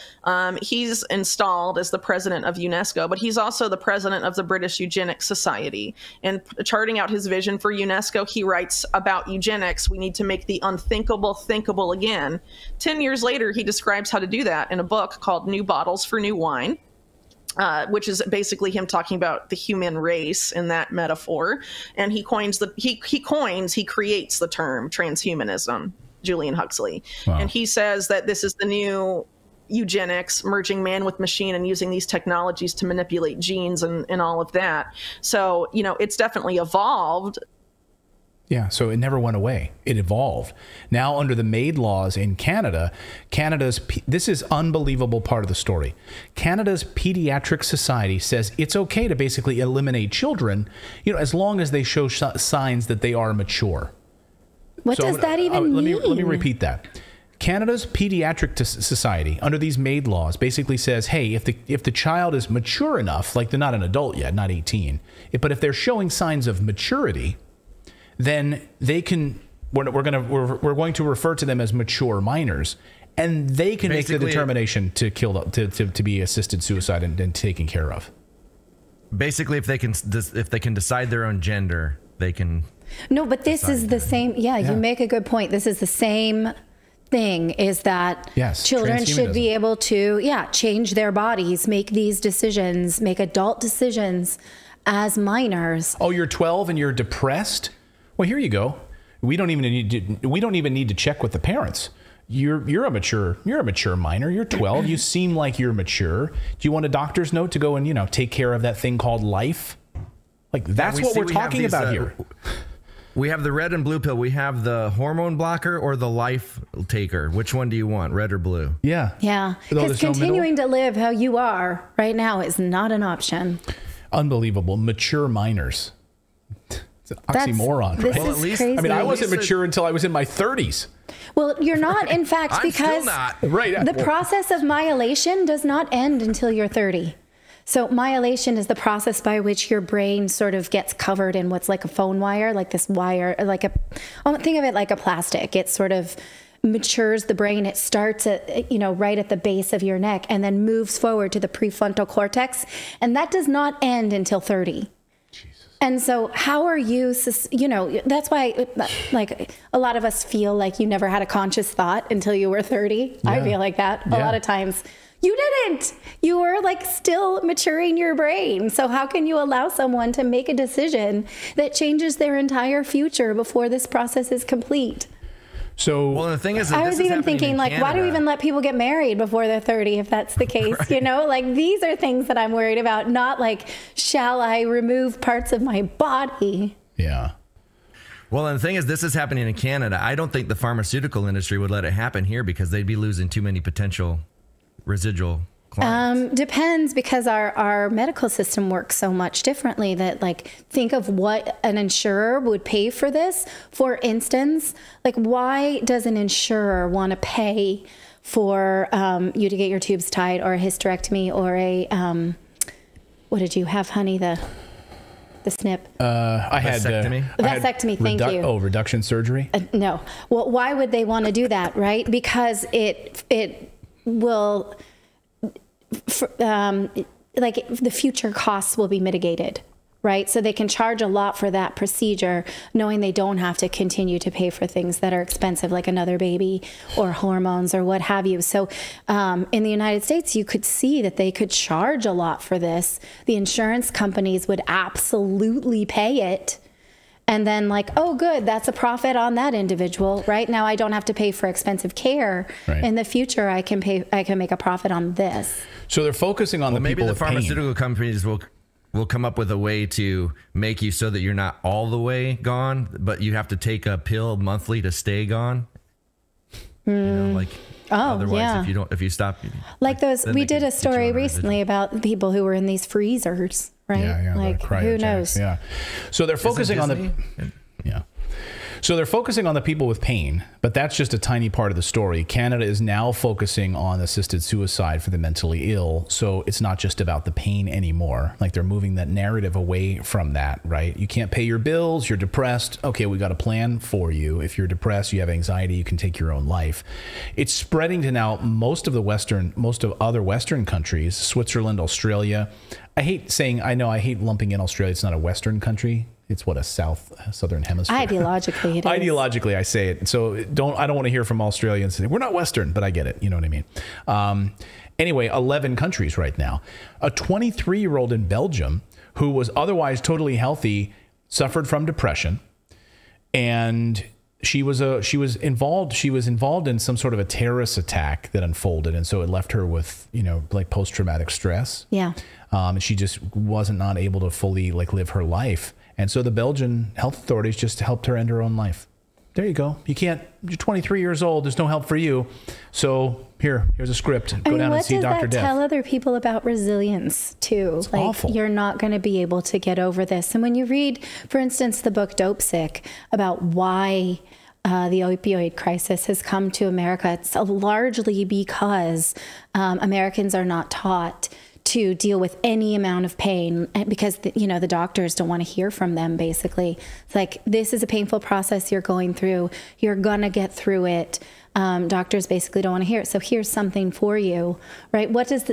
He's installed as the president of UNESCO, but he's also the president of the British Eugenics Society. And charting out his vision for UNESCO, he writes about eugenics, we need to make the unthinkable thinkable again. 10 years later, he describes how to do that in a book called New Bottles for New Wine. Which is basically him talking about the human race in that metaphor. And he creates the term transhumanism, Julian Huxley. Wow. And he says that this is the new eugenics, merging man with machine and using these technologies to manipulate genes and all of that. So, it's definitely evolved. Yeah, so it never went away. It evolved. Now, under the MAID laws in Canada, this is unbelievable part of the story. Canada's Pediatric Society says it's okay to basically eliminate children, as long as they show signs that they are mature. What does that even mean? Let me repeat that. Canada's Pediatric Society, under these MAID laws, basically says, hey, if the child is mature enough, like they're not an adult yet, not 18, but if they're showing signs of maturity, then they can we're going to refer to them as mature minors, and they can make the determination to kill to be assisted suicide and taken care of. Basically, if they can decide their own gender, they can. No, but this is the same. Yeah, you make a good point. This is the same thing, is that children should be able to, change their bodies, make these decisions, make adult decisions as minors. Oh, you're 12 and you're depressed? Well, here you go. We don't even need to check with the parents. You're a mature minor. You're 12. You seem like you're mature. Do you want a doctor's note to go and, take care of that thing called life? Like, that's what we're talking about here. We have the red and blue pill. We have the hormone blocker or the life taker. Which one do you want, red or blue? Yeah. Yeah. Because continuing to live how you are right now is not an option. Unbelievable. Mature minors. It's an oxymoron, right? Well, at least crazy. I mean, I wasn't mature until I was in my 30s. Well, you're not, in fact, because right. The process of myelation does not end until you're 30. So myelation is the process by which your brain sort of gets covered in what's like a phone wire, like this wire, think of it like a plastic. It sort of matures the brain. It starts at, right at the base of your neck and then moves forward to the prefrontal cortex. And that does not end until 30. And so how are you, that's why, like, a lot of us feel like you never had a conscious thought until you were 30. Yeah. I feel like that a lot of times. You didn't. You were like still maturing your brain. So how can you allow someone to make a decision that changes their entire future before this process is complete? So, well, the thing is, I was even thinking, like, why do we even let people get married before they're 30 if that's the case? Right. Like, these are things that I'm worried about, not like, shall I remove parts of my body? Yeah. Well, and the thing is, this is happening in Canada. I don't think the pharmaceutical industry would let it happen here because they'd be losing too many potential residual clients. Depends, because our medical system works so much differently that, like, think of what an insurer would pay for this. For instance, like, why does an insurer want to pay for you to get your tubes tied, or a hysterectomy, or a what did you have, honey? The snip. I had vasectomy. Vasectomy. Thank you. Oh, reduction surgery. No. Well, why would they want to do that? Right? Because it will, like, the future costs will be mitigated, right? So they can charge a lot for that procedure, knowing they don't have to continue to pay for things that are expensive, like another baby or hormones or what have you. So in the United States, you could see that they could charge a lot for this. The insurance companies would absolutely pay it. And then, like, oh, good, that's a profit on that individual. Right now, I don't have to pay for expensive care. Right. In the future, I can make a profit on this. So they're focusing on the people with pain. Maybe the pharmaceutical companies will come up with a way to make you so that you're not all the way gone, but you have to take a pill monthly to stay gone. Otherwise, if you stop, like those, we did a story recently about people who were in these freezers. Right? Yeah, like, who knows? Yeah. So they're focusing on the So they're focusing on the people with pain, but that's just a tiny part of the story. Canada is now focusing on assisted suicide for the mentally ill. So it's not just about the pain anymore. Like, they're moving that narrative away from that, right? You can't pay your bills, you're depressed. Okay, we got a plan for you. If you're depressed, you have anxiety, you can take your own life. It's spreading to now most of other Western countries, Switzerland, Australia. I hate lumping in Australia. It's not a Western country. It's what, a southern hemisphere. Ideologically, it is. Ideologically, I say it. So I don't want to hear from Australians saying, we're not Western, but I get it. You know what I mean? Anyway, 11 countries right now. A 23-year-old in Belgium who was otherwise totally healthy suffered from depression, and she was involved in some sort of a terrorist attack that unfolded, and so it left her with, like, post-traumatic stress. Yeah. And she just not able to fully, like, live her life. And so the Belgian health authorities just helped her end her own life. There you go. You're 23 years old. There's no help for you. So here's a script. Go down and see Dr. Death. What does that tell other people about resilience too? It's awful. You're not going to be able to get over this. And when you read, for instance, the book Dope Sick, about why the opioid crisis has come to America, it's largely because Americans are not taught to deal with any amount of pain because, the doctors don't want to hear from them, basically. It's like, this is a painful process you're going through. You're going to get through it. Doctors basically don't want to hear it. So here's something for you, right? What is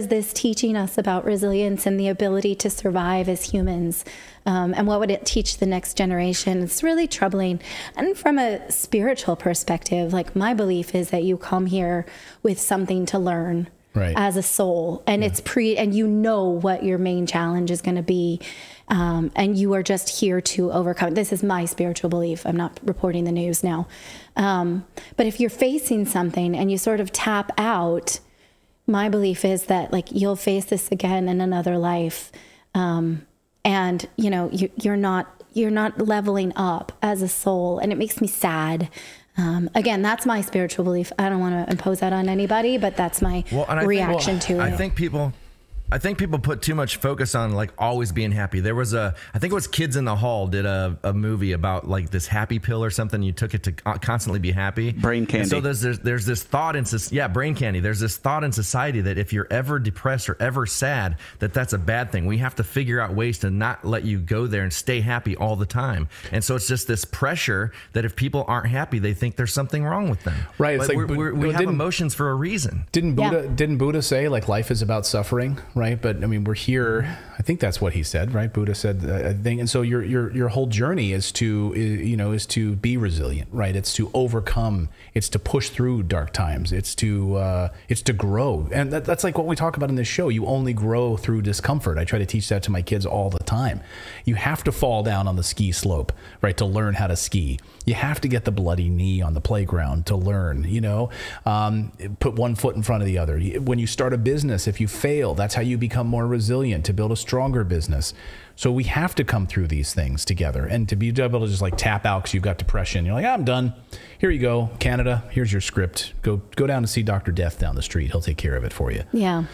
this teaching us about resilience and the ability to survive as humans? And what would it teach the next generation? It's really troubling. And from a spiritual perspective, like, my belief is that you come here with something to learn. Right. As a soul, and it's and what your main challenge is going to be, and you are just here to overcome. This is my spiritual belief. I'm not reporting the news now, but if you're facing something and you sort of tap out, my belief is that, like, you'll face this again in another life, and you're not leveling up as a soul, and it makes me sad. Again, that's my spiritual belief. I don't want to impose that on anybody, but that's my reaction to it. I think people put too much focus on, like, always being happy. There was I think it was Kids in the Hall did a movie about, like, this happy pill or something. You took it to constantly be happy. Brain candy. And so there's this thought brain candy. There's this thought in society that if you're ever depressed or ever sad, that's a bad thing. We have to figure out ways to not let you go there and stay happy all the time. And so it's just this pressure that if people aren't happy, they think there's something wrong with them. Right. It's like we have emotions for a reason. Didn't Buddha say, like, life is about suffering? Right, but I mean, we're here. I think that's what he said, right? Buddha said, I think, and so your whole journey is to be resilient, right? It's to overcome. It's to push through dark times. It's to grow, and that's like what we talk about in this show. You only grow through discomfort. I try to teach that to my kids all the time. You have to fall down on the ski slope, right, to learn how to ski. You have to get the bloody knee on the playground to learn. Put one foot in front of the other. When you start a business, if you fail, that's how you become more resilient to build a stronger business. So we have to come through these things together, and to be able to just, like, tap out because you've got depression. You're like, I'm done. Here you go, Canada. Here's your script. Go down and see Dr. Death down the street. He'll take care of it for you. Yeah.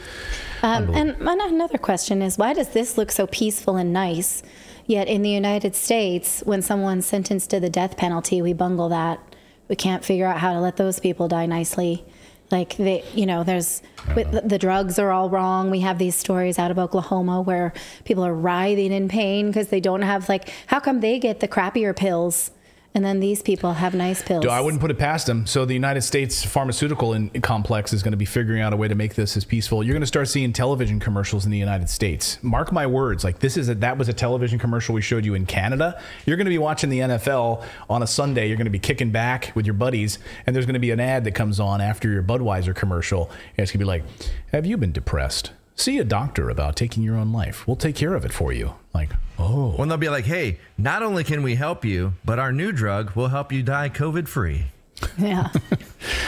And another question is, why does this look so peaceful and nice? Yet in the United States, when someone's sentenced to the death penalty, we bungle that. We can't figure out how to let those people die nicely. Like, the drugs are all wrong. We have these stories out of Oklahoma where people are writhing in pain because they don't have, like, how come they get the crappier pills and then these people have nice pills? I wouldn't put it past them. So the United States pharmaceutical complex is going to be figuring out a way to make this as peaceful. You're going to start seeing television commercials in the United States. Mark my words, like, that was a television commercial we showed you in Canada. You're going to be watching the NFL on a Sunday. You're going to be kicking back with your buddies, and there's going to be an ad that comes on after your Budweiser commercial. And it's going to be like, have you been depressed? See a doctor about taking your own life. We'll take care of it for you. Like, oh. When they'll be like, hey, not only can we help you, but our new drug will help you die COVID-free. Yeah.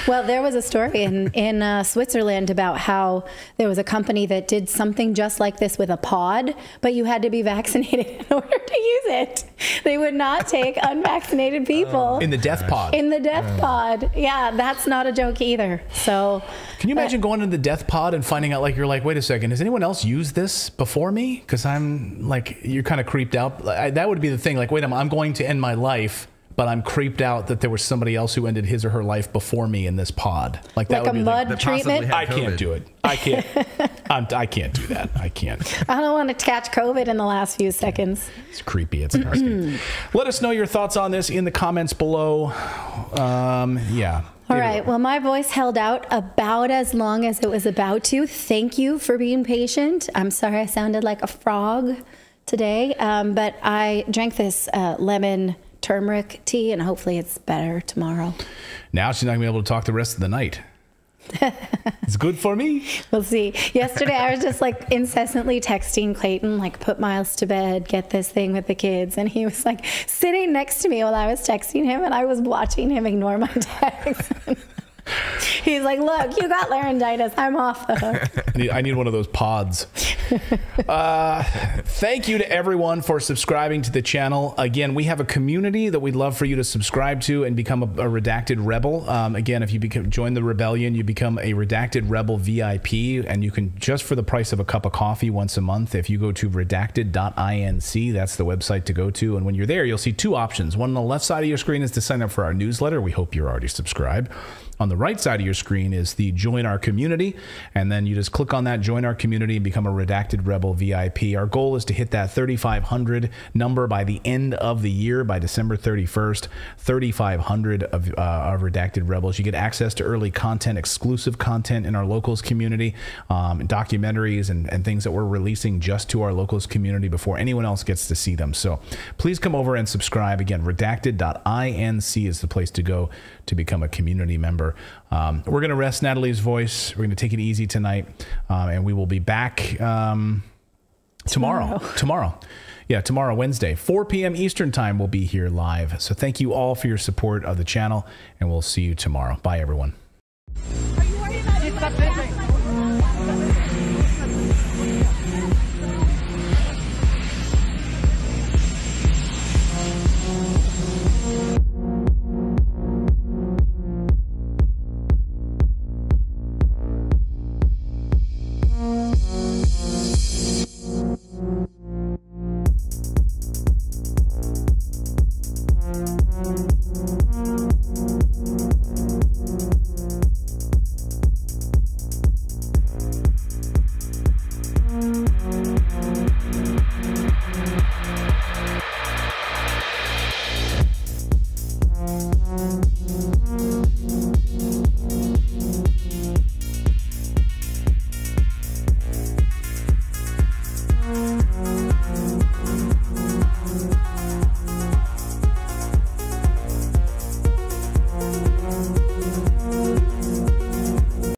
Well, there was a story in Switzerland about how there was a company that did something just like this with a pod, but you had to be vaccinated in order to use it. They would not take unvaccinated people. In the death pod. In the death pod. Yeah, that's not a joke either. So, can you imagine going into the death pod and finding out, like, you're like, wait a second, has anyone else used this before me? Because I'm like, you're kind of creeped out. That would be the thing. Like, wait, I'm going to end my life, but I'm creeped out that there was somebody else who ended his or her life before me in this pod. Like that would be mud treatment. I can't do it. I can't. I can't do that. I can't. I don't want to catch COVID in the last few seconds. It's creepy. It's nasty. Let us know your thoughts on this in the comments below. Yeah. All right. Well, my voice held out about as long as it was about to. Thank you for being patient. I'm sorry I sounded like a frog today, but I drank this lemon turmeric tea, and hopefully it's better tomorrow. Now she's not gonna be able to talk the rest of the night. It's good for me. We'll see. Yesterday I was just like incessantly texting Clayton, like, put Miles to bed, get this thing with the kids, and he was like sitting next to me while I was texting him, and I was watching him ignore my text. He's like, look, you got laryngitis. I'm off the hook. I need one of those pods. Thank you to everyone for subscribing to the channel. Again, we have a community that we'd love for you to subscribe to and become a Redacted Rebel. Again, if you join the rebellion, you become a Redacted Rebel VIP, and you can, just for the price of a cup of coffee once a month, if you go to Redacted.inc, that's the website to go to. And when you're there, you'll see two options. One on the left side of your screen is to sign up for our newsletter. We hope you're already subscribed. On the right side of your screen is the Join Our Community, and then you just click on that Join Our Community and become a Redacted Rebel VIP. Our goal is to hit that 3,500 number by the end of the year, by December 31st, 3,500 of Redacted Rebels. You get access to early content, exclusive content in our locals community, documentaries and things that we're releasing just to our locals community before anyone else gets to see them. So please come over and subscribe. Again, Redacted.inc is the place to go to become a community member. We're going to rest Natalie's voice. We're going to take it easy tonight, and we will be back tomorrow. Yeah, tomorrow, Wednesday, 4 p.m. Eastern time, we'll be here live. So thank you all for your support of the channel, and we'll see you tomorrow. Bye, everyone. Are you worried about